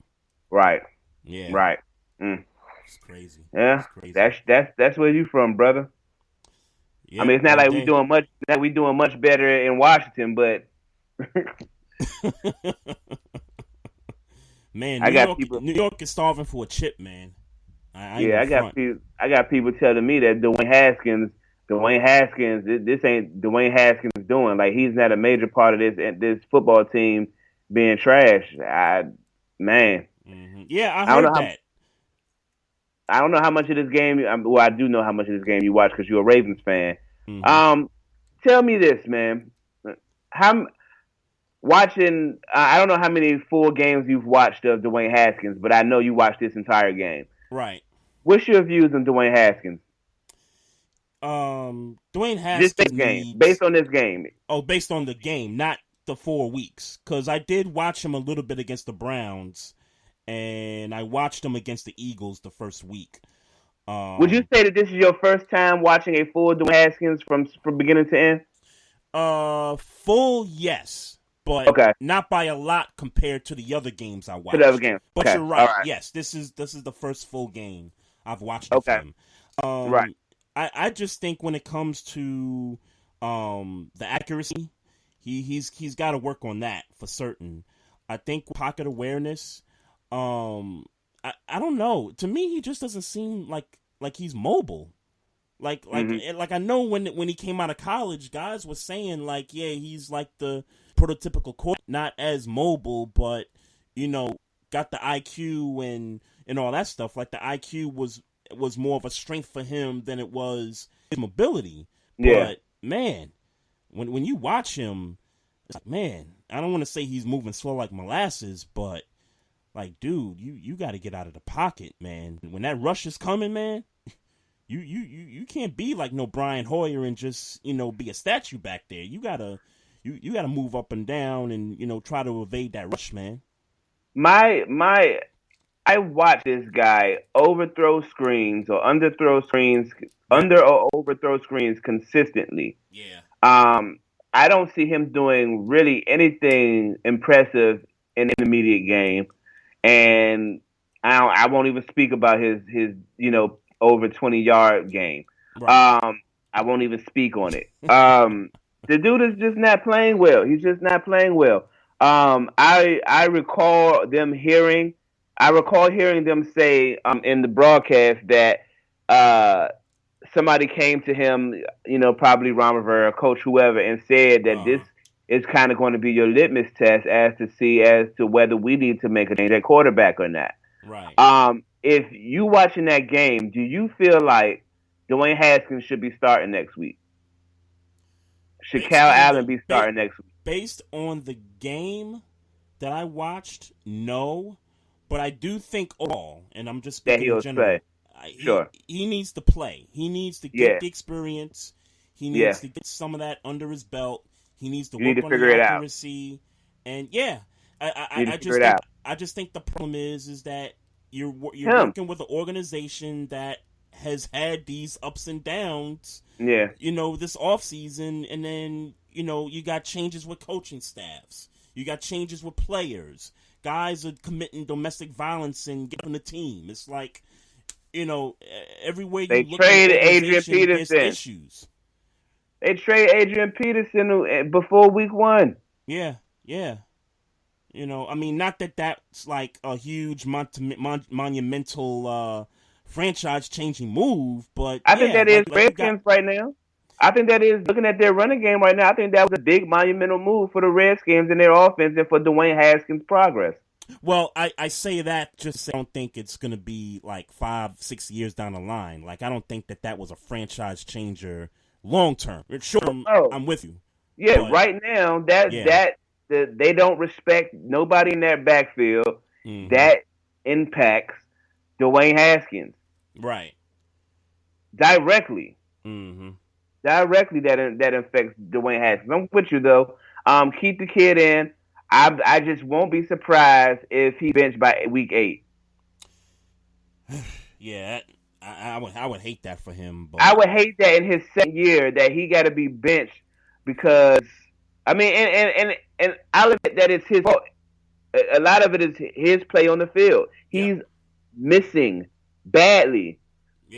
Right. Yeah. Right. It's crazy. Yeah. It's crazy. That's where you from, brother. Yeah, I mean, it's not like we doing much better in Washington, but man, New York is starving for a chip, man. I got people telling me that Dwayne Haskins, this ain't Dwayne Haskins doing. Like, he's not a major part of this football team being trash. Yeah, I heard that. I don't know how much of this game. Well, I do know how much of this game you watch because you're a Ravens fan. Tell me this, man. Watching, I don't know how many full games you've watched of Dwayne Haskins, but I know you watched this entire game. Right. What's your views on Dwayne Haskins? Dwayne Haskins based on this game. Oh, based on the game, not the 4 weeks. Because I did watch him a little bit against the Browns, and I watched him against the Eagles the first week. Would you say that this is your first time watching a full Dwayne Haskins from beginning to end? Full, yes. But not by a lot compared to the other games I watched. To the other games. But you're right. Yes, this is the first full game I've watched of him. Right. I just think when it comes to the accuracy, he's got to work on that for certain. I think pocket awareness, I don't know. To me, he just doesn't seem like he's mobile. Like I know when he came out of college, guys were saying like, yeah, he's like the prototypical quarterback, not as mobile, but got the IQ and all that stuff. Like the IQ was more of a strength for him than it was his mobility. Yeah. But man, when you watch him, it's like, man, I don't want to say he's moving slow like molasses, but like, dude, you got to get out of the pocket, man. When that rush is coming, man, you can't be like no Brian Hoyer and just be a statue back there. You gotta move up and down and try to evade that rush, man. I watch this guy overthrow screens or under or overthrow screens consistently. Yeah. I don't see him doing really anything impressive in the intermediate game, and I won't even speak about his over 20-yard game. Right. I won't even speak on it. The dude is just not playing well. He's just not playing well. I recall hearing them say in the broadcast that somebody came to him, probably Ron Rivera, coach, whoever, and said that is kind of going to be your litmus test as to whether we need to make a change at quarterback or not. Right. If you watching that game, do you feel like Dwayne Haskins should be starting next week? Should Cal Allen be starting next week? Based on the game that I watched, no. But I do think and I'm just speaking in general, he needs to play. He needs to get the experience. He needs to get some of that under his belt. He needs to work on the accuracy. And I just think the problem is that you're working with an organization that has had these ups and downs. Yeah. This offseason, and then you got changes with coaching staffs. You got changes with players. Guys are committing domestic violence and getting the team. It's like, everywhere you look at Adrian Peterson. There's issues. They trade Adrian Peterson before week 1. Yeah. Not that that's like a huge monumental franchise-changing move, but I think that is Redskins right now. I think that is, looking at their running game right now, I think that was a big monumental move for the Redskins and their offense and for Dwayne Haskins' progress. Well, I say that just I don't think it's going to be like 5-6 years down the line. Like, I don't think that was a franchise changer long term. Sure, I'm with you. Yeah, but right now, they don't respect nobody in that backfield. Mm-hmm. That impacts Dwayne Haskins. Right. Directly. Mm-hmm. Directly, that affects Dwayne Haskins. I'm with you though. Keep the kid in. I just won't be surprised if he benched by week 8. Yeah, I would hate that for him. But I would hate that in his second year that he got to be benched because and I'll admit that it's his fault. A lot of it is his play on the field. He's missing badly,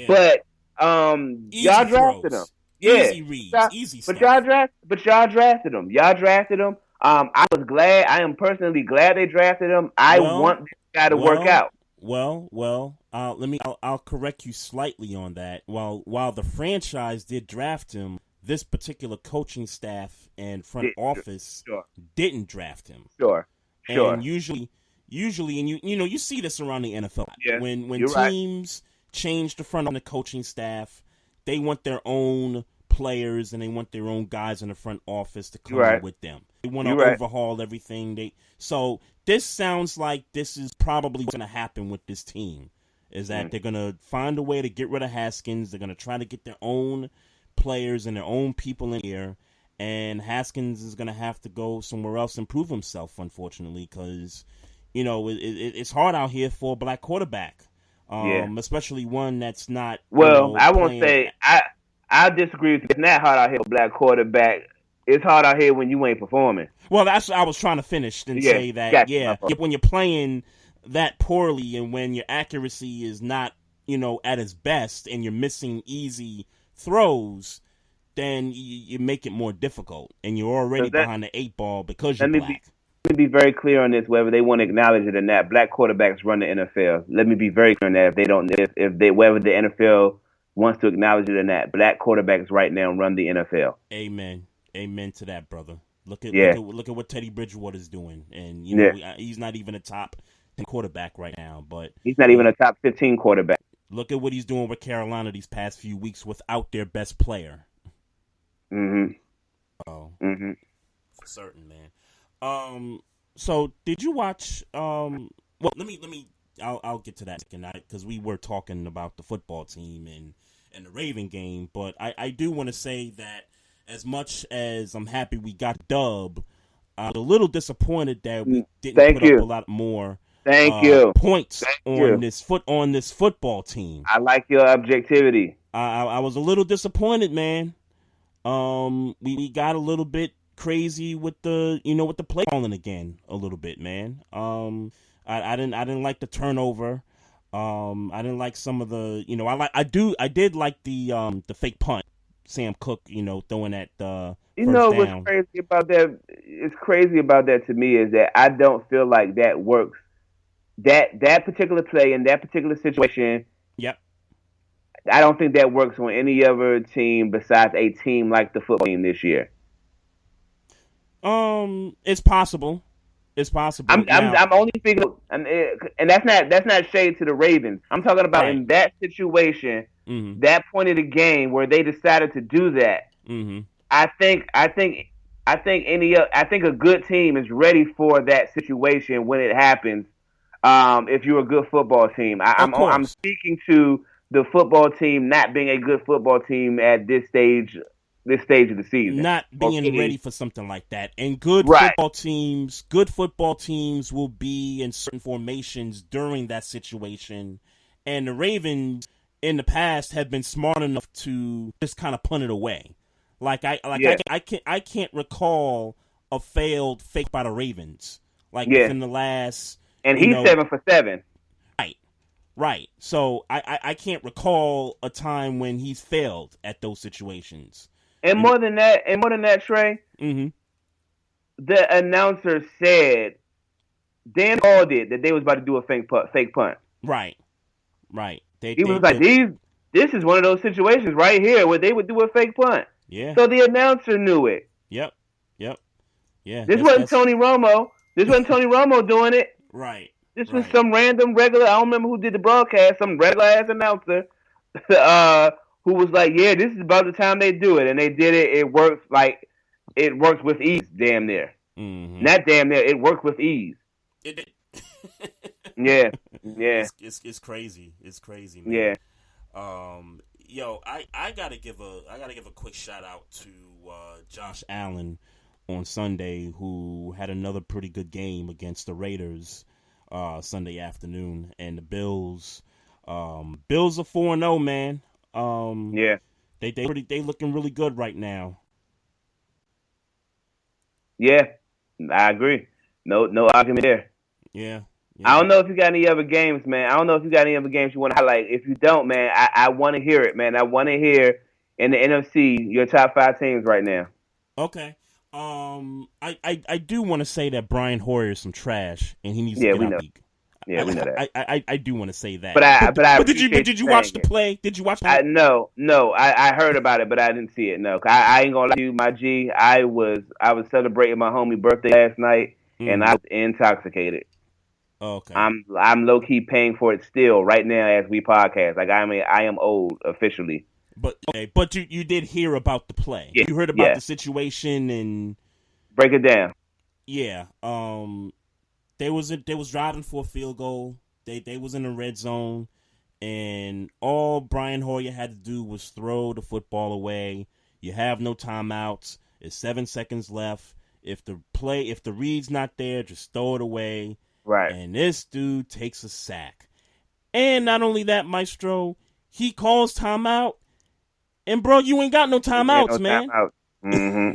but y'all drafted him. Easy reads, easy stuff. But y'all drafted him. I was glad. I am personally glad they drafted him. I want this guy to work out. I'll correct you slightly on that. While the franchise did draft him, this particular coaching staff and front office didn't draft him. Sure. And usually, and you see this around the NFL. Yeah, when teams change the front on the coaching staff, they want their own players and they want their own guys in the front office to come in with them. They want to overhaul everything. So this sounds like this is probably what's going to happen with this team, is that they're going to find a way to get rid of Haskins. They're going to try to get their own players and their own people in here, and Haskins is going to have to go somewhere else and prove himself, unfortunately, because, it's hard out here for a black quarterback, especially one that's not. Well, I won't say I disagree with you. It's not hard out here for a black quarterback. It's hard out here when you ain't performing. Well, that's what I was trying to finish and say that, when you're playing that poorly and when your accuracy is not, at its best and you're missing easy throws, then you make it more difficult. And you're already behind the 8 ball because you're black. Let me be very clear on this, whether they want to acknowledge it or not. Black quarterbacks run the NFL. Let me be very clear on that. Whether the NFL wants to acknowledge it or not, black quarterbacks right now run the NFL. Amen to that, brother. Look at what Teddy Bridgewater's doing, and he's not even a top 10 quarterback right now. But he's not even a top 15 quarterback. Look at what he's doing with Carolina these past few weeks without their best player. Mm-hmm. Oh, for certain, man. So did you watch? Well, I'll get to that because we were talking about the football team and the Raven game, but I do want to say that as much as I'm happy we got dub, I'm a little disappointed that we didn't put up a lot more points on this football team. I like your objectivity. I was a little disappointed, man. We got a little bit crazy with the play calling again a little bit, man. I didn't like the turnover. I didn't like some of the I did like the fake punt. Sam Cook, throwing at the first down. What's crazy about that? It's crazy about that to me is that I don't feel like that works. That particular play in that particular situation. Yep. I don't think that works on any other team besides a team like the football team this year. It's possible. It's possible. I'm only speaking, and that's not shade to the Ravens. I'm talking about Right. in that situation, Mm-hmm. that point of the game where they decided to do that. Mm-hmm. I think a good team is ready for that situation when it happens. If you're a good football team, Of I'm course. speaking to the football team not being a good football team at this stage of the season. Not being Okay. ready for something like that. And good Right. football teams will be in certain formations during that situation. And the Ravens in the past have been smart enough to just kind of punt it away. I can't recall a failed fake by the Ravens within the last. And he's 7 for 7. Right. So I can't recall a time when he's failed at those situations. And more than that, Trey, Mm-hmm. the announcer said Dan called it that they was about to do a fake punt. Right. He was like, this is one of those situations right here where they would do a fake punt. Yeah. So the announcer knew it. Yep. Yeah. This wasn't Tony Romo. This wasn't Tony Romo doing it. Right. This was some random regular. I don't remember who did the broadcast. Some regular ass announcer, who was like, "Yeah, this is about the time they do it," and they did it. It works with ease. Damn near. Mm-hmm. Not damn near. It worked with ease. It Yeah. It's crazy. It's crazy, man. Yeah. Yo, I gotta give a quick shout out to Josh Allen on Sunday, who had another pretty good game against the Raiders Sunday afternoon, and the Bills are 4-0, man. Yeah. They looking really good right now. Yeah, I agree. No argument there. Yeah. I don't know if you got any other games, man. I don't know if you got any other games you want to highlight. If you don't, man, I want to hear it, man. I want to hear in the NFC your top 5 teams right now. Okay. I do want to say that Brian Hoyer is some trash, and he needs to get out of the league. Yeah, we know that. I do want to say that. But did you watch the play? Did you watch the play? No. I heard about it, but I didn't see it. No, I ain't gonna lie to you, my G. I was celebrating my homie birthday last night, and I was intoxicated. Okay. I'm low key paying for it still right now as we podcast. Like I am old officially. But you did hear about the play. Yeah, you heard about the situation and break it down. Yeah. They was driving for a field goal. They was in the red zone, and all Brian Hoyer had to do was throw the football away. You have no timeouts. It's 7 seconds left. If the read's not there, just throw it away. Right. And this dude takes a sack. And not only that, Maestro, he calls timeout. And bro, you ain't got no timeouts, man. Mm-hmm.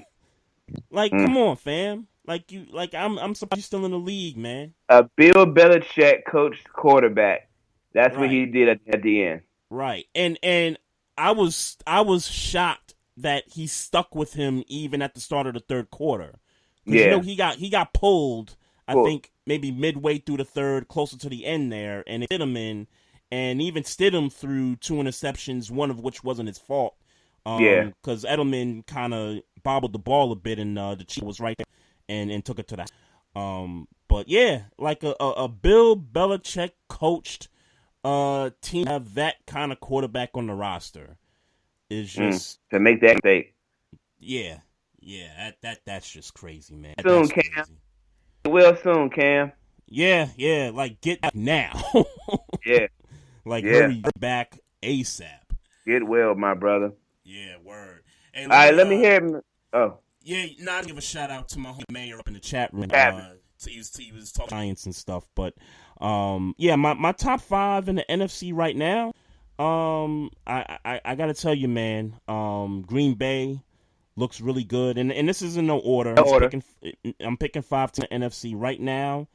Come on, fam. I'm surprised you're still in the league, man. A Bill Belichick coached quarterback. That's what he did at the end. Right. And I was shocked that he stuck with him even at the start of the third quarter. Yeah. He got pulled, I think, maybe midway through the third, closer to the end there, and it hit him in, and even Stidham threw 2 interceptions, one of which wasn't his fault. Because Edelman kind of bobbled the ball a bit, and the Chief was right there and took it to that. But yeah, like a Bill Belichick coached team have that kind of quarterback on the roster is just to make that mistake. Yeah, that's just crazy, man. Soon, Cam. Crazy. Well, soon, Cam. Yeah, like get back now. Yeah. Hurry back ASAP. Get well, my brother. Yeah, word. Hey, all right, let me hear him. Oh. Yeah, I'll give a shout out to my homie Mayor up in the chat room. He was talking science and stuff, but my top 5 in the NFC right now. I gotta tell you, man. Green Bay looks really good, and this is in no order. I'm picking 5 to the NFC right now.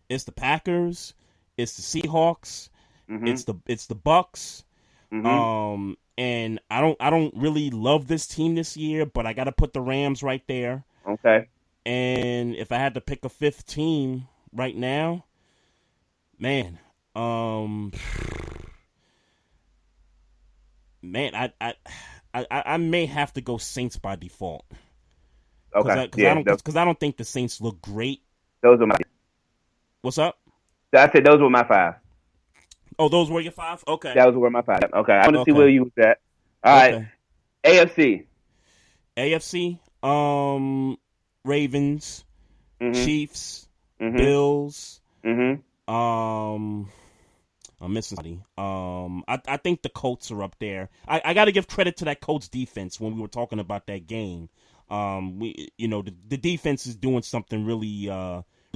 It's the Packers, it's the Seahawks, it's the Bucks. And I don't really love this team this year, but I got to put the Rams right there. Okay. And if I had to pick a 5th team right now, man, I may have to go Saints by default. Okay. Yeah. Because I don't think the Saints look great. Those are my. What's up? I said those were my 5. Oh, those were your 5? Okay. Those were my 5. Okay. I want to see Okay. where you was at. All right. Okay. AFC. AFC. Ravens, Mm-hmm. Chiefs, Mm-hmm. Bills. Mm-hmm. I'm missing somebody. I think the Colts are up there. I got to give credit to that Colts defense when we were talking about that game. The defense is doing something really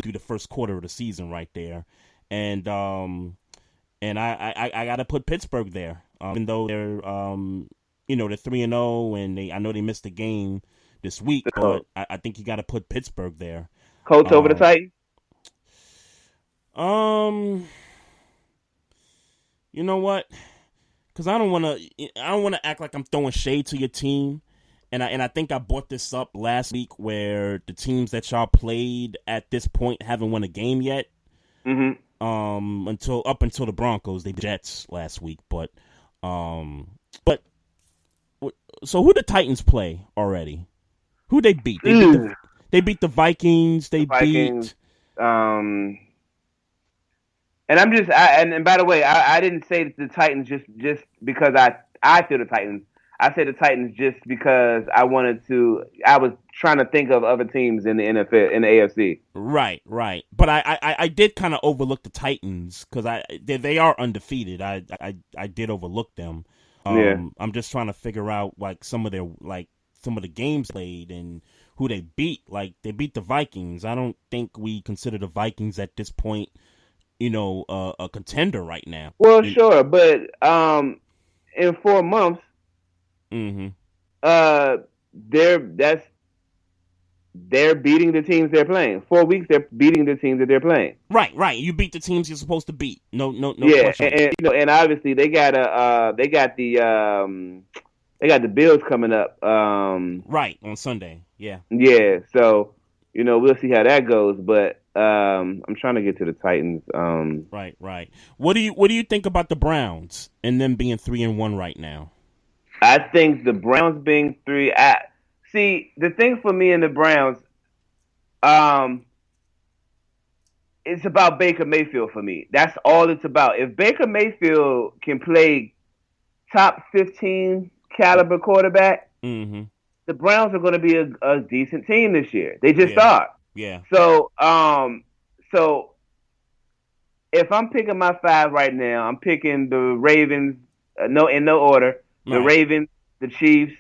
through the first quarter of the season right there, and I got to put Pittsburgh there, even though they're they're 3-0 and I know they missed a game this week, but I think you got to put Pittsburgh there. Colts over the Titans. You know what? Because I don't want to act like I'm throwing shade to your team, and I think I brought this up last week where the teams that y'all played at this point haven't won a game yet. Mm-hmm. Until the Broncos, they beat the Jets last week, but so who the Titans play already? Who they beat? They beat the Vikings. They Vikings, beat. And I'm just, and by the way, I didn't say the Titans just because I feel the Titans. I said the Titans just because I was trying to think of other teams in the NFL, in the AFC. Right. But I did kind of overlook the Titans because they are undefeated. I did overlook them. I'm just trying to figure out some of the games played and who they beat. Like they beat the Vikings. I don't think we consider the Vikings at this point, a contender right now. Well, sure, but in 4 months, mm-hmm. They're beating the teams they're playing. 4 weeks, they're beating the teams that they're playing. Right. You beat the teams you're supposed to beat. No. Yeah, question. And obviously they got the Bills coming up. Right on Sunday. Yeah. Yeah. So we'll see how that goes. But I'm trying to get to the Titans. Right. What do you think about the Browns and them being 3-1 right now? I think the Browns being 3. See, the thing for me and the Browns, it's about Baker Mayfield for me. That's all it's about. If Baker Mayfield can play top 15 caliber quarterback, mm-hmm. the Browns are going to be a decent team this year. They just are. Yeah. So if I'm picking my 5 right now, I'm picking the Ravens. In no order. The Ravens, the Chiefs,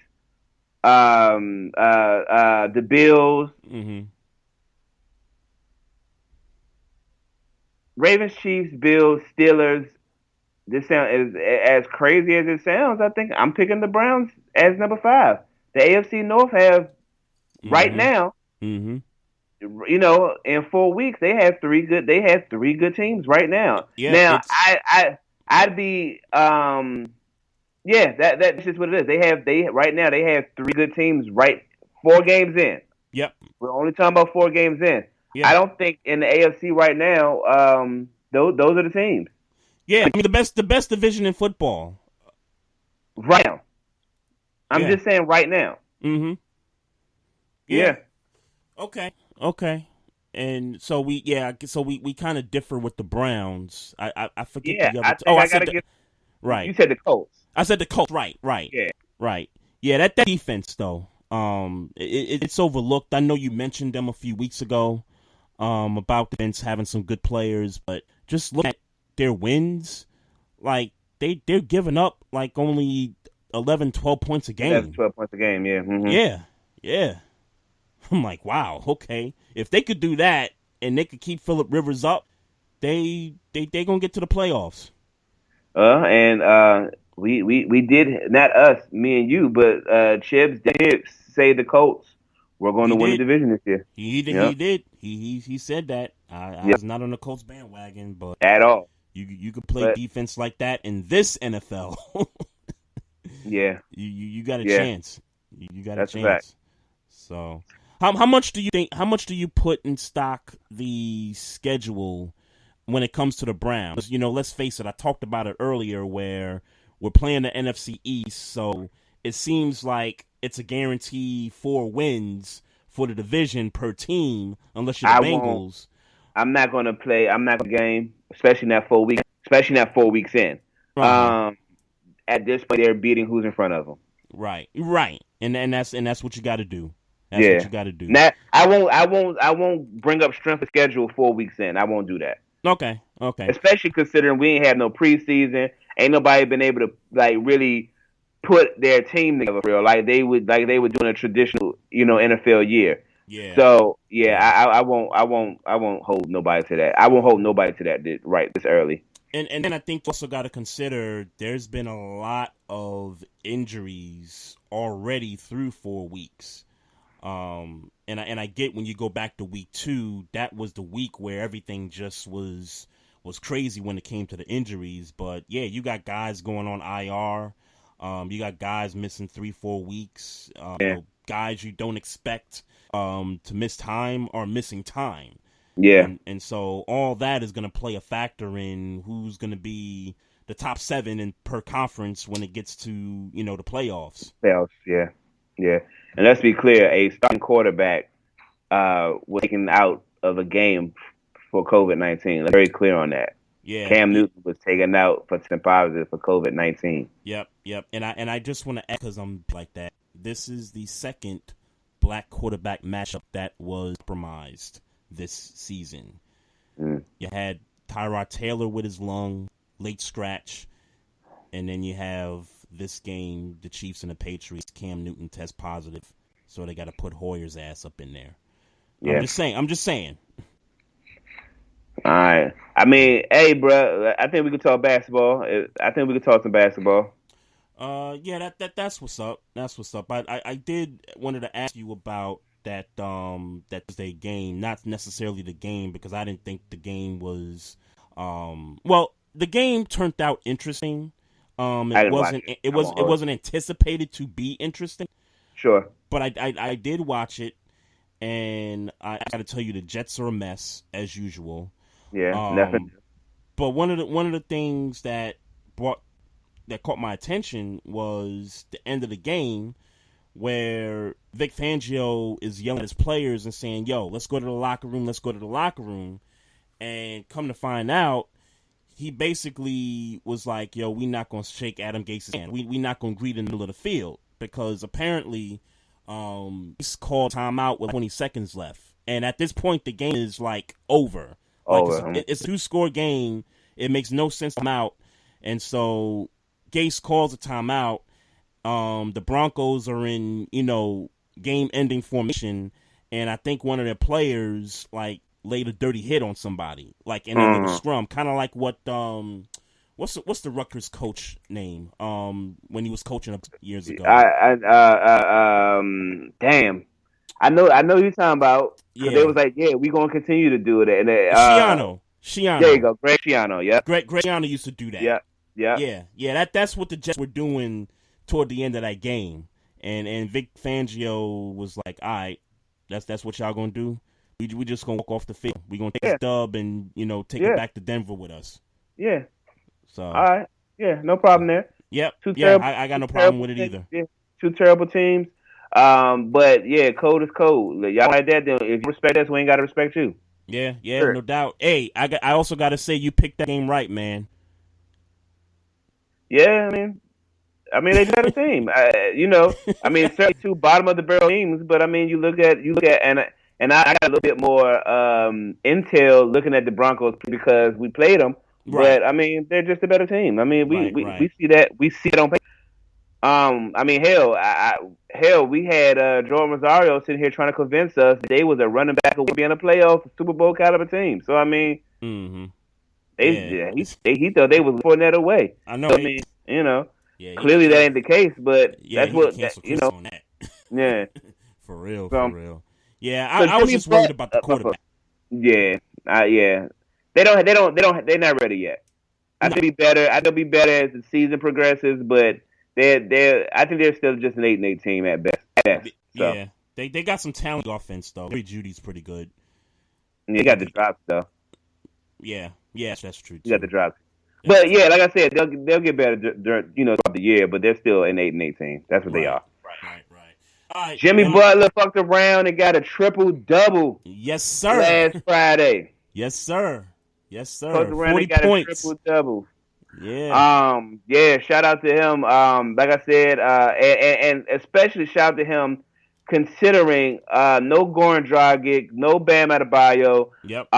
the Bills. Mm-hmm. Ravens, Chiefs, Bills, Steelers. This sound as crazy as it sounds. I think I'm picking the Browns as number 5. The AFC North have right now. Mm-hmm. In 4 weeks they have 3 good. They have 3 good teams right now. Yeah, now I'd be that's just what it is. Right now they have 3 good teams. Right, 4 games in. Yep. We're only talking about 4 games in. Yeah. I don't think in the AFC right now. Those are the teams. Yeah, I mean the best division in football. Right now. I'm just saying right now. Mm-hmm. Yeah. Okay. And so we kind of differ with the Browns. I forget the other. Right. You said the Colts. I said the Colts. Right. Yeah. Right. Yeah. That defense though. It's overlooked. I know you mentioned them a few weeks ago. About the defense having some good players, but just look at their wins. Like they're giving up like only 11, 12 points a game. 12 points a game. Yeah. Mm-hmm. Yeah. I'm like, wow, okay. If they could do that and they could keep Phillip Rivers up, they gonna get to the playoffs. And we did, not us, me and you, but Chibs did say the Colts were going to win the division this year. He did. He said that. I was not on the Colts bandwagon, but at all. You could play defense like that in this NFL. Yeah. You got a chance. You got a chance. Fact. So how much do you think? How much do you put in stock the schedule when it comes to the Browns? Let's face it. I talked about it earlier, where we're playing the NFC East, so it seems like it's a guarantee 4 wins for the division per team, unless you're the Bengals. I'm not going to play. I'm not going to game, especially not 4 weeks. Especially not 4 weeks in. At this point, they're beating who's in front of them. Right, and that's what you got to do. That's what you got to do. Now, I won't bring up strength of schedule 4 weeks in. I won't do that. Okay. Especially considering we ain't had no preseason. Ain't nobody been able to like really put their team together for real. Like they were doing a traditional, NFL year. Yeah. So I won't hold nobody to that. I won't hold nobody to that this early. And then I think you also got to consider there's been a lot of injuries already through 4 weeks. And I get when you go back to week 2, that was the week where everything just was crazy when it came to the injuries. But yeah, you got guys going on IR. You got guys missing 3-4 weeks. Guys you don't expect to miss time are missing time. Yeah. And so all that is going to play a factor in who's going to be the top 7 per conference when it gets to, the playoffs. Playoffs, yeah. And let's be clear, a starting quarterback was taken out of a game for COVID-19. Let's be very clear on that. Yeah. Cam Newton was taken out for testing positive for COVID-19. Yep. And I just want to add, because I'm like that, this is the second black quarterback matchup that was compromised this season. You had Tyrod Taylor with his lung, late scratch, and then you have this game, the Chiefs and the Patriots, Cam Newton test positive, so they got to put Hoyer's ass up in there. Yeah. I'm just saying. All right. I mean, hey, bro, I think we could talk basketball. I think we could talk some basketball. Yeah, that's what's up. That's what's up. I wanted to ask you about that Thursday game, not necessarily the game, because I didn't think the game was the game turned out interesting. It wasn't anticipated to be interesting. Sure. But I did watch it, and I got to tell you, the Jets are a mess as usual. Yeah, definitely. But one of the things that caught my attention was the end of the game, where Vic Fangio is yelling at his players and saying, "Yo, let's go to the locker room. Let's go to the locker room." And come to find out, he basically was like, "Yo, we not gonna shake Adam Gase's hand. We not gonna greet in the middle of the field," because apparently, he's called timeout with 20 seconds left, and at this point, the game is like over. It's a 2-score game. It makes no sense to come out, and so Gase calls a timeout. The Broncos are in, game-ending formation, and I think one of their players laid a dirty hit on somebody, in a little scrum, kind of like what what's the Rutgers coach name when he was coaching up years ago. Damn, I know who you're talking about. Yeah, they was like, yeah, we gonna continue to do it. And Schiano. There you go, Greg Schiano. Yeah, Greg Schiano used to do that. Yeah. That's what the Jets were doing toward the end of that game, and Vic Fangio was like, all right, that's what y'all gonna do. We just gonna walk off the field. We gonna take this dub and take it back to Denver with us. Yeah. So all right. Yeah, no problem there. Yep. I got no problem with it either. Yeah. 2 terrible teams. But yeah, code is code. Y'all like that? Then if you respect us, we ain't gotta respect you. Yeah, sure. No doubt. Hey, I also gotta say you picked that game right, man. Yeah, I mean, they got a team. Certainly 2 bottom of the barrel teams, but you look at, and I got a little bit more intel looking at the Broncos because we played them. Right. But they're just a better team. We see that. We see it on paper. We had Jordan Rosario sitting here trying to convince us that they was a running back of being a playoff Super Bowl caliber team. So he thought they was putting that away. I know. Clearly that ain't the case, but that's what on that. Yeah. For real. Yeah, I was just worried about the quarterback. Yeah. They're not ready yet. I think they'll be better as the season progresses, but I think they're still just an 8-8 team at best. So. Yeah. They got some talent offense though. Jerry Judy's pretty good. They got the drops though. Yeah, that's true too. You got the drops. But yeah, like I said, they'll get better throughout the year, but they're still an 8-8 team. That's what they are. Right. right, Jimmy Butler fucked around and got a triple-double yes, sir. last Friday. Yes, sir. Yes, Fucked sir. around 40 and got a points. triple-double. Yeah. Yeah, shout out to him. Like I said, and especially shout out to him considering no Goran Dragic, no Bam Adebayo. Yep.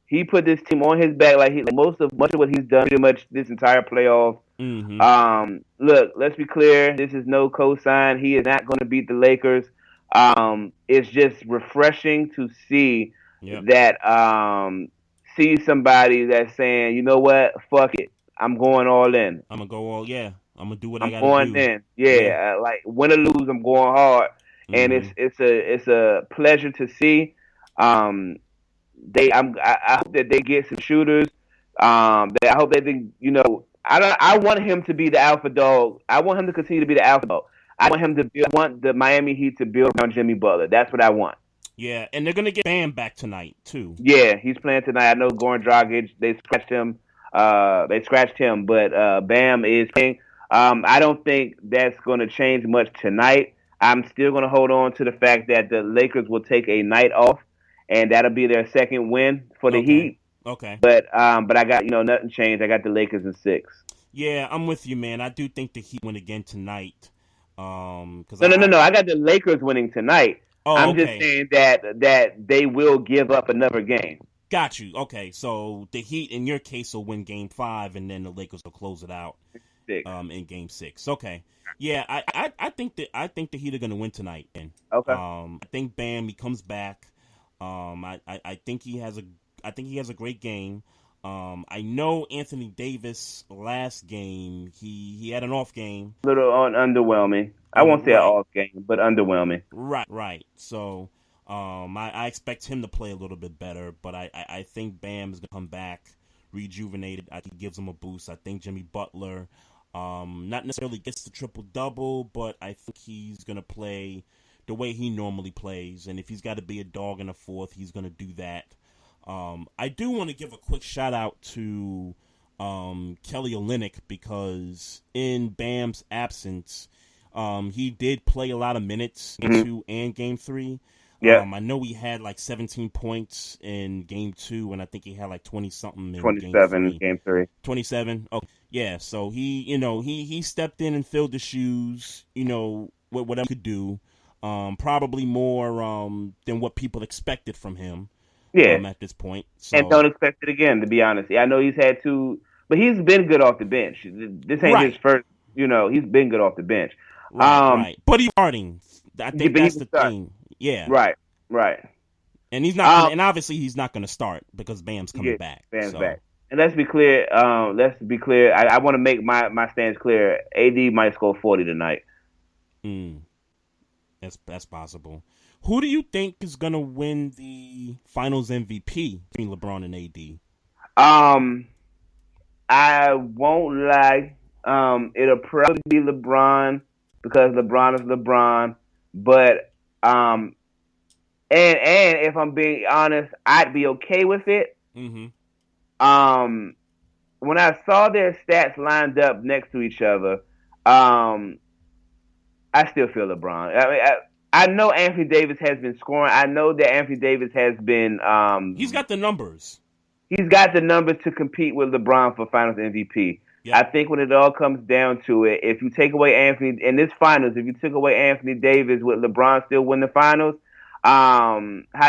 He put this team on his back like much of what he's done pretty much this entire playoff. Mm-hmm. Look, let's be clear. This is no cosign. He is not going to beat the Lakers. It's just refreshing to see Yep. that see somebody that's saying, you know what, fuck it, I'm going all in. I'm gonna go all. Yeah. I'm gonna do what I I'm gotta going do. in. Yeah, like win or lose, I'm going hard, and Mm-hmm. it's a pleasure to see. I hope that they get some shooters. I hope that they, I want him to be the alpha dog. I want him to continue to be the alpha dog. I want the Miami Heat to build around Jimmy Butler. That's what I want. Yeah, and they're gonna get Bam back tonight too. Yeah, he's playing tonight. I know Goran Dragic, they scratched him. But Bam is playing. I don't think that's going to change much tonight. I'm still going to hold on to the fact that the Lakers will take a night off, and that'll be their second win for the Heat. Okay. But I got nothing changed. I got the Lakers in 6. Yeah, I'm with you, man. I do think the Heat win again tonight. Cause No. I got the Lakers winning tonight. Oh, I'm okay. just saying that they will give up another game. Got you. Okay, so the Heat in your case will win Game 5, and then the Lakers will close it out. 6. In Game 6. Okay. Yeah, I think the Heat are gonna win tonight. And Okay. I think Bam, he comes back. I think he has a great game. I know Anthony Davis last game he had an off game. A little underwhelming. I won't say an off game, but underwhelming. Right. So I expect him to play a little bit better, but I think Bam is gonna come back rejuvenated. I think he gives him a boost. I think Jimmy Butler not necessarily gets the triple-double, but I think he's going to play the way he normally plays. And if he's got to be a dog in the fourth, he's going to do that. I do want to give a quick shout-out to Kelly Olynyk because in Bam's absence, he did play a lot of minutes in 2 and Game 3. Yeah. I know he had like 17 points in Game 2, and I think he had like 20-something in 27 Game 3. Game 3. 27? Oh, yeah. So he stepped in and filled the shoes, whatever he could do. Probably more than what people expected from him. Yeah. At this point. So. And don't expect it again, to be honest. I know he's had 2, but he's been good off the bench. This ain't his first, he's been good off the bench. Right. But he's starting. I think that's the thing. Yeah. Right. And he's not, and obviously he's not going to start because Bam's coming back. Bam's back. And let's be clear. I want to make my stance clear. AD might score 40 tonight. That's possible. Who do you think is going to win the Finals MVP between LeBron and AD? I won't lie. It'll probably be LeBron because LeBron is LeBron. But and if I'm being honest, I'd be okay with it. Mm-hmm. When I saw their stats lined up next to each other, I still feel LeBron. I know Anthony Davis has been scoring. I know that Anthony Davis has been. He's got the numbers. He's got the numbers to compete with LeBron for Finals MVP. Yep. I think when it all comes down to it, if you take away Anthony in this Finals, if you took away Anthony Davis, would LeBron still win the Finals? How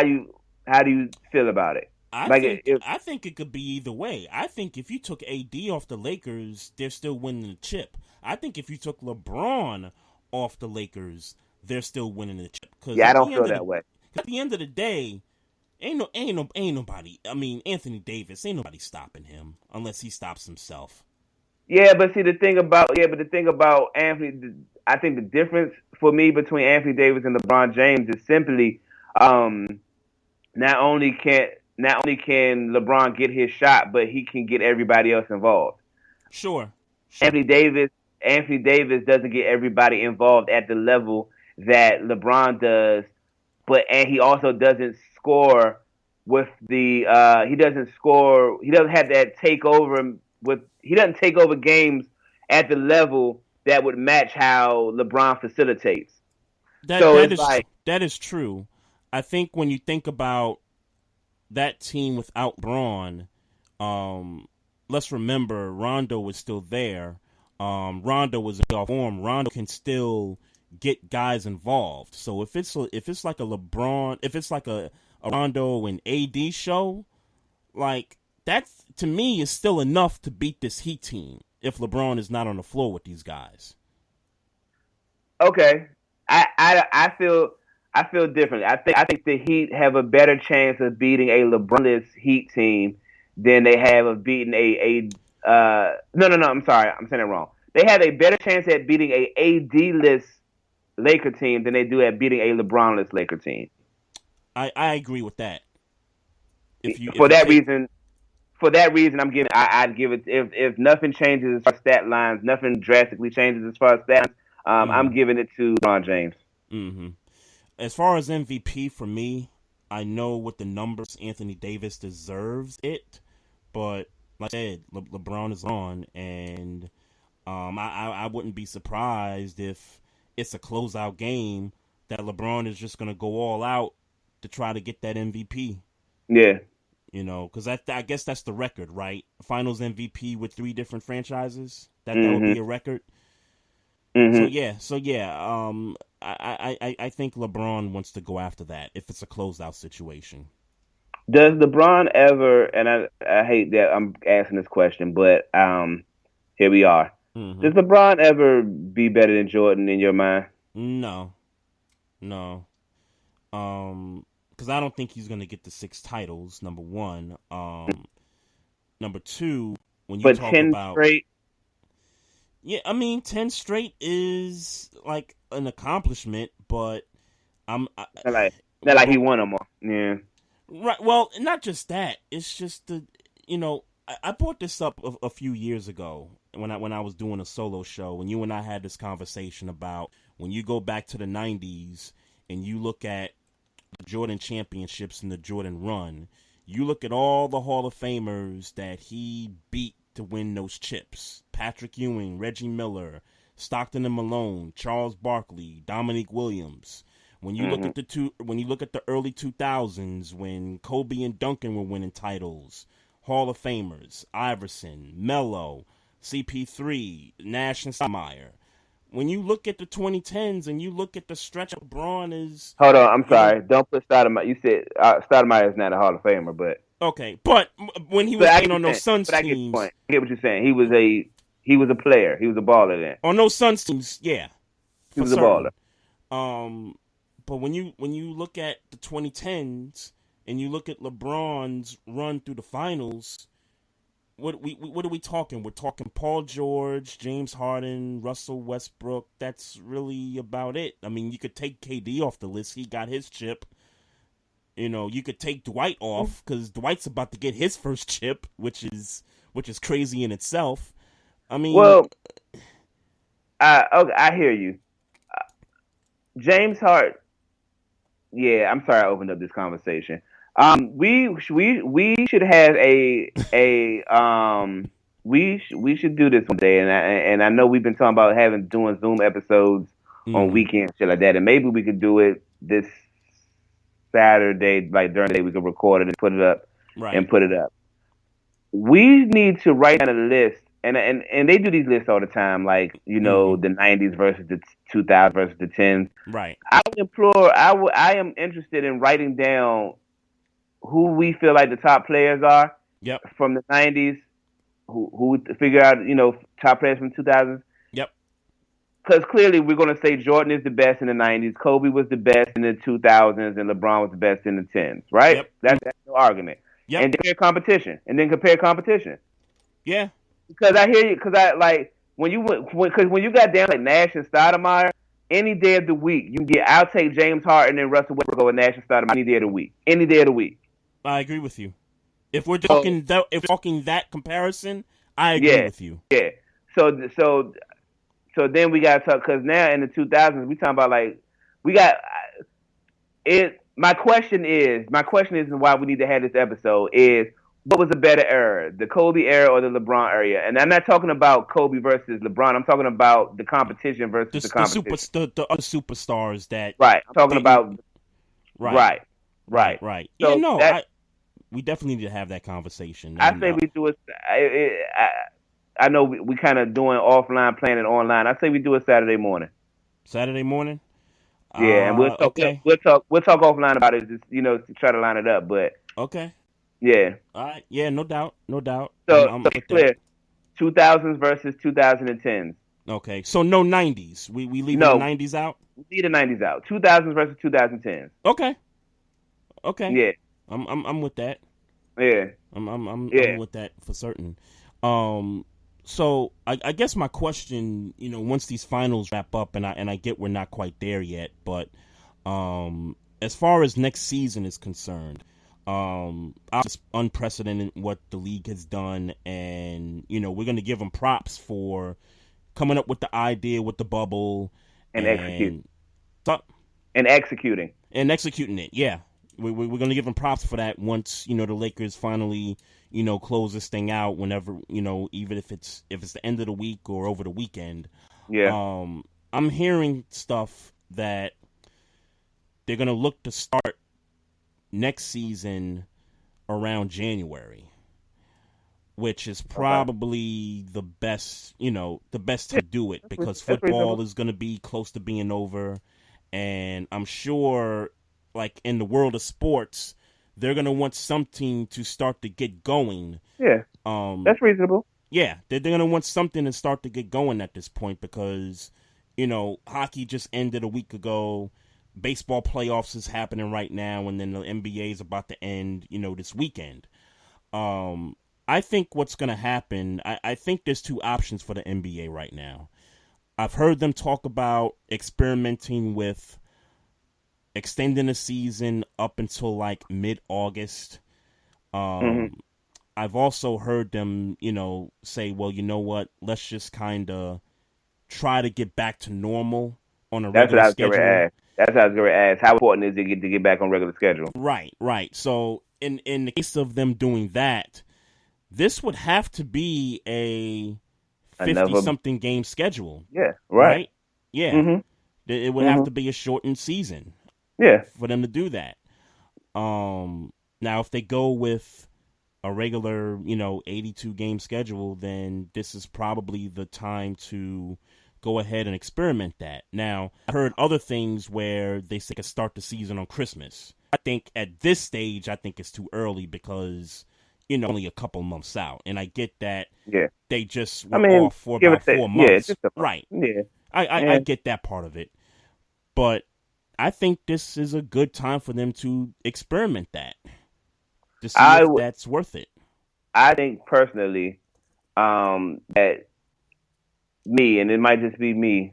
do you feel about it? I think it could be either way. I think if you took AD off the Lakers, they're still winning the chip. I think if you took LeBron off the Lakers, they're still winning the chip. I don't feel that way. At the end of the day, ain't nobody. I mean, Anthony Davis, ain't nobody stopping him unless he stops himself. Yeah, but see the thing about Anthony, I think the difference for me between Anthony Davis and LeBron James is simply, not only can LeBron get his shot, but he can get everybody else involved. Sure. Anthony Davis doesn't get everybody involved at the level that LeBron does, and he also doesn't score with the he doesn't have that takeover he doesn't take over games at the level that would match how LeBron facilitates. So it's like, that is true. I think when you think about that team without Braun, let's remember Rondo was still there. Rondo was off form. Rondo can still get guys involved. So if it's like a LeBron, if it's like a Rondo and AD show, like that to me is still enough to beat this Heat team if LeBron is not on the floor with these guys. okay, I feel different. I think the Heat have a better chance of beating a LeBronless Heat team than they have of beating no. I'm sorry, I'm saying it wrong. They have a better chance at beating a AD-less Laker team than they do at beating a LeBronless Laker team. I agree with that. For that reason, I'd give it if nothing changes as far as stat lines, nothing drastically changes as far as stats. I'm giving it to LeBron James. Mm-hmm. As far as MVP for me, I know with the numbers, Anthony Davis deserves it, but like I said, LeBron is on, and I wouldn't be surprised if it's a closeout game that LeBron is just going to go all out to try to get that MVP. Yeah. You know, because I guess that's the record, right? Finals MVP with 3 different franchises. That would be a record. Mm-hmm. So yeah. I think LeBron wants to go after that if it's a closeout situation. Does LeBron ever? And I hate that I'm asking this question, but here we are. Mm-hmm. Does LeBron ever be better than Jordan in your mind? No. Because I don't think he's going to get the 6 titles. Number one. Number two, when you talk 10 about straight. Yeah, I mean, 10 straight is like an accomplishment, but not like he won them all. Yeah. Right. Well, not just that. It's just I brought this up a few years ago when I was doing a solo show, and you and I had this conversation about when you go back to the 90s and you look at the Jordan championships and the Jordan run, you look at all the Hall of Famers that he beat to win those chips. Patrick Ewing, Reggie Miller, Stockton and Malone, Charles Barkley, Dominique Williams. When you look at the early 2000s when Kobe and Duncan were winning titles, Hall of Famers, Iverson, Melo, CP3, Nash and Stoudemire. When you look at the 2010s and you look at the stretch of LeBron is... Hold on, I'm sorry. Don't put Stoudemire. You said Stoudemire is not a Hall of Famer, but... Okay, but when he was playing on those Suns teams... I get what you're saying. He was a player. He was a baller then. On those Suns teams, yeah. He was a baller. But when you look at the 2010s and you look at LeBron's run through the finals, what are we talking? We're talking Paul George, James Harden, Russell Westbrook. That's really about it. I mean, you could take KD off the list. He got his chip. You know, you could take Dwight off because Dwight's about to get his first chip, which is crazy in itself. I mean, well, I hear you. James Harden. Yeah, I'm sorry I opened up this conversation. We should have we should do this one day, and I know we've been talking about doing Zoom episodes on weekends, shit like that, and maybe we could do it this Saturday, like during the day, we could record it and put it up. Right. And put it up. We need to write down a list, and they do these lists all the time, like the 90s versus the 2000s versus the 10s. Right. I am interested in writing down who we feel like the top players are. Yep. From the 90s, who figure out top players from the 2000s. Yep. Because clearly we're going to say Jordan is the best in the 90s, Kobe was the best in the 2000s, and LeBron was the best in the 10s, right? Yep. That's no argument. Yep. And compare competition. Yeah. Because I hear you, when you got down like Nash and Stoudemire, any day of the week, I'll take James Harden and Russell Westbrook over Nash and Stoudemire any day of the week. Any day of the week. I agree with you. If we're talking that comparison, I agree with you. Yeah. So then we got to talk, because now in the 2000s, we talking about we got it. My question is, and why we need to have this episode is, what was a better era, the Kobe era or the LeBron era? And I'm not talking about Kobe versus LeBron. I'm talking about the competition versus the competition. The other superstars that Right. I'm talking didn't. about Right. right. Yeah, So no, that we definitely need to have that conversation. I And say we do it. I know we kind of doing offline planning online. I say we do it Saturday morning. Saturday morning. Yeah, and we'll talk. Okay. We'll talk offline about it. Just to try to line it up. But Okay. yeah. All right. Yeah, no doubt. I'm So with clear. that. 2000s versus 2010s. Okay. So no 90s. We leaving the No, 90s out. we leave the 90s out. 2000s versus 2010s. Okay. Yeah. I'm with that. Yeah. I'm Yeah. with that for certain. So I guess my question, once these finals wrap up, and I get we're not quite there yet, but as far as next season is concerned, it's unprecedented what the league has done, and we're gonna give them props for coming up with the idea with the bubble And execute. and executing it. Yeah, we're gonna give them props for that once the Lakers finally close this thing out. Whenever even if it's the end of the week or over the weekend. Yeah. I'm hearing stuff that they're gonna look to start next season around January, which is probably the best to do it, because football is going to be close to being over, and I'm sure, like in the world of sports, they're going to want something to start to get going. Yeah, that's reasonable. Yeah, they're going to want something to start to get going at this point, because hockey just ended a week ago. Baseball playoffs is happening right now, and then the NBA is about to end, this weekend. I think what's going to happen, I think there's two options for the NBA right now. I've heard them talk about experimenting with extending the season up until like mid-August. I've also heard them, say, well, you know what, let's just kind of try to get back to normal on a regular schedule. That's what I was going to ask. How important is it to get back on regular schedule? Right. So in the case of them doing that, this would have to be a 50-something game schedule. Yeah, right? Yeah. Mm-hmm. It would have to be a shortened season. Yeah. For them to do that. Now, if they go with a regular, 82-game schedule, then this is probably the time to go ahead and experiment that. Now, I heard other things where they say could start the season on Christmas. I think at this stage, it's too early because, only a couple months out. And I get that they just were off for about 4 months. Yeah, right. Yeah. I get that part of it. But I think this is a good time for them to experiment that. To see if that's worth it. I think personally that me, and it might just be me,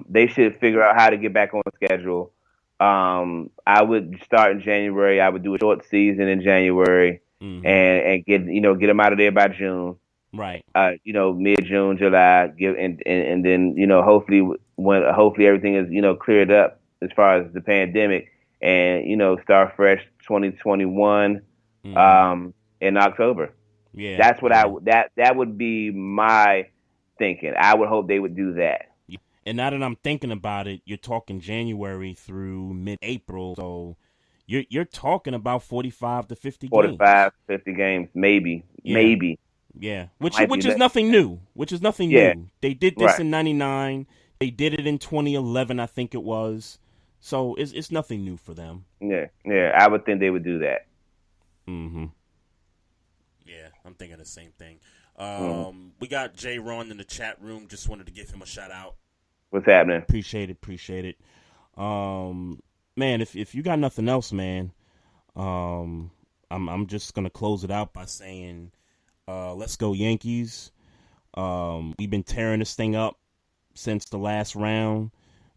they should figure out how to get back on schedule. I would start in January. I would do a short season in January and get them out of there by June. Right. Mid-June, July, and then hopefully everything is cleared up as far as the pandemic, and start fresh 2021 in October. Yeah. That's what that would be my thinking. I would hope they would do that. And now that I'm thinking about it, you're talking January through mid-April, so you're talking about 45 to 50 45, 50 games, maybe. Yeah, which is nothing new. New. They did this in '99. They did it in 2011, I think it was. So it's nothing new for them. Yeah. I would think they would do that. Mm-hmm. Yeah, I'm thinking the same thing. We got Jay Ron in the chat room. Just wanted to give him a shout out. What's happening? Appreciate it. Man, if you got nothing else, man, I'm just gonna close it out by saying, let's go Yankees. We've been tearing this thing up since the last round.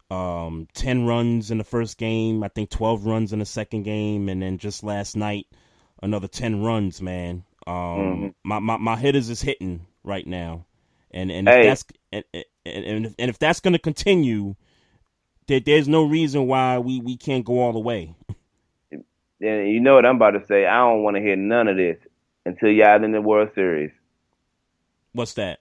10 runs in the first game, I think 12 runs in the second game, and then just last night, another 10 runs, man. My hitters is hitting right now, and if that's going to continue, there's no reason why we can't go all the way. You know what I'm about to say? I don't want to hear none of this until y'all in the World Series. What's that?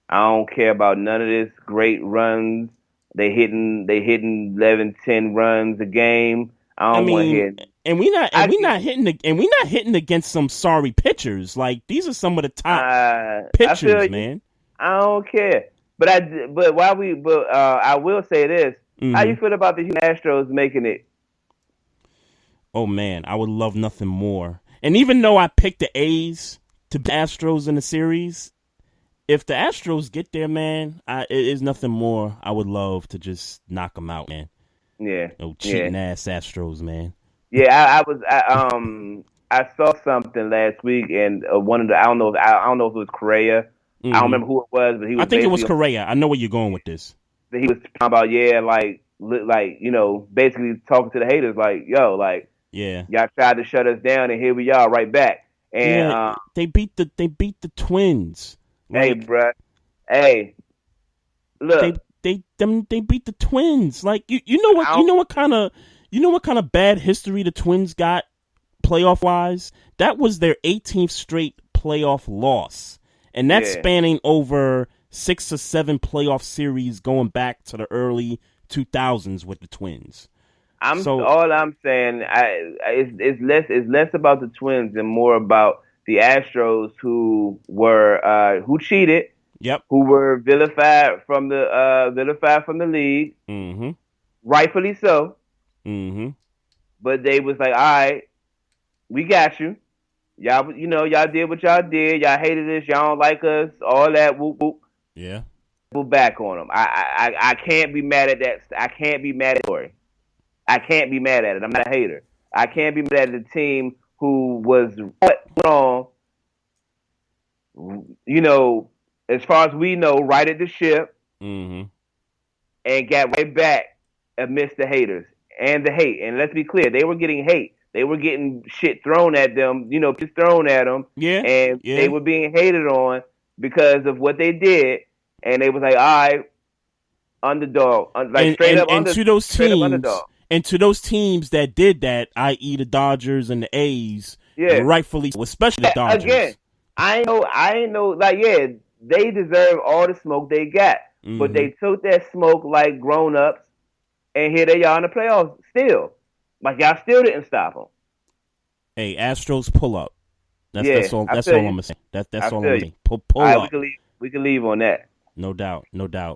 I don't care about none of this great runs. They hitting 11, 10 runs a game. I don't want to hear. And we not hitting against some sorry pitchers. Like, these are some of the top pitchers, man. I don't care. But I will say this. Mm-hmm. How you feel about the Astros making it? Oh man, I would love nothing more. And even though I picked the A's to beat Astros in the series, if the Astros get there, man, it is nothing more. I would love to just knock them out, man. Yeah. Cheating ass Astros, man. Yeah, I saw something last week, and I don't know if it was Correa. Mm-hmm. I don't remember who it was, but I think it was Correa. I know where you're going with this. He was talking about basically talking to the haters, like, yo, like, yeah, y'all tried to shut us down, and here we are, right back. And they beat the Twins. Hey, bruh. Hey, look. They beat the Twins. Like, you know what kind of bad history the Twins got playoff wise? That was their 18th straight playoff loss. And that's spanning over 6 or 7 playoff series going back to the early 2000s with the Twins. All I'm saying it's less about the Twins and more about the Astros who cheated. Yep. Who were vilified from the league. Mm-hmm. Rightfully so. Mm-hmm. But they was like, all right, we got you. Y'all, y'all did what y'all did. Y'all hated us. Y'all don't like us. All that. Whoop whoop. Yeah. Pull back on them. I can't be mad at that. I can't be mad at Corey. I can't be mad at it. I'm not a hater. I can't be mad at the team who was wrong. As far as we know, righted the ship. Mm-hmm. And got right back amidst the haters and the hate. And let's be clear, they were getting hate. They were getting shit thrown at them, just thrown at them. Yeah. And they were being hated on because of what they did. And they was like, all right, underdog. Straight up underdog. And to those teams that did that, i.e. the Dodgers and the A's, rightfully, especially the Dodgers. Again, I know, they deserve all the smoke they got. Mm-hmm. But they took that smoke like grown-ups, and here they are in the playoffs still. Like, y'all still didn't stop them. Hey, Astros, pull up. That's all I'm going to say. That's all I'm going to say. Pull up. We can leave on that. No doubt,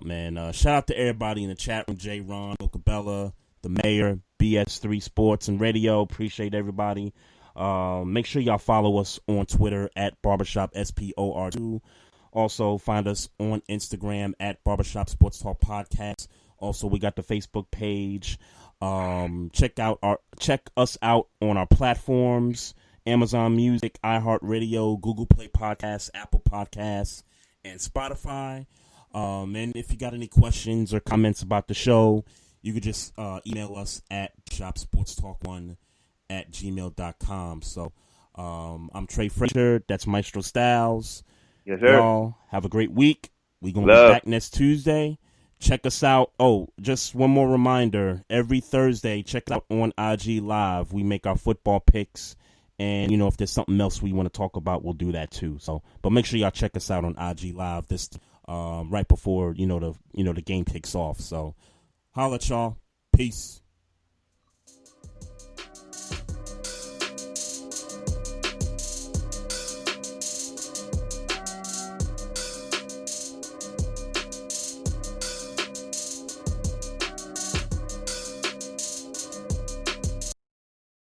man. Shout out to everybody in the chat room, J. Ron, Ocabella, the mayor, BS3 Sports and Radio. Appreciate everybody. Make sure y'all follow us on Twitter at Barbershop SPOR2. Also, find us on Instagram at Barbershop Sports Talk Podcast. Also, we got the Facebook page. Check us out on our platforms: Amazon Music, iHeartRadio, Google Play Podcasts, Apple Podcasts, and Spotify. And if you got any questions or comments about the show, you could just email us at shopsportstalk1@gmail.com. So, I'm Trey Fraser. That's Maestro Styles. Yes, sir. Y'all have a great week. We're going to be back next Tuesday. Check us out. Oh, just one more reminder. Every Thursday, check us out on IG Live. We make our football picks. And, if there's something else we want to talk about, we'll do that too. So, but make sure y'all check us out on IG Live this right before, the game kicks off. So, holla at y'all. Peace.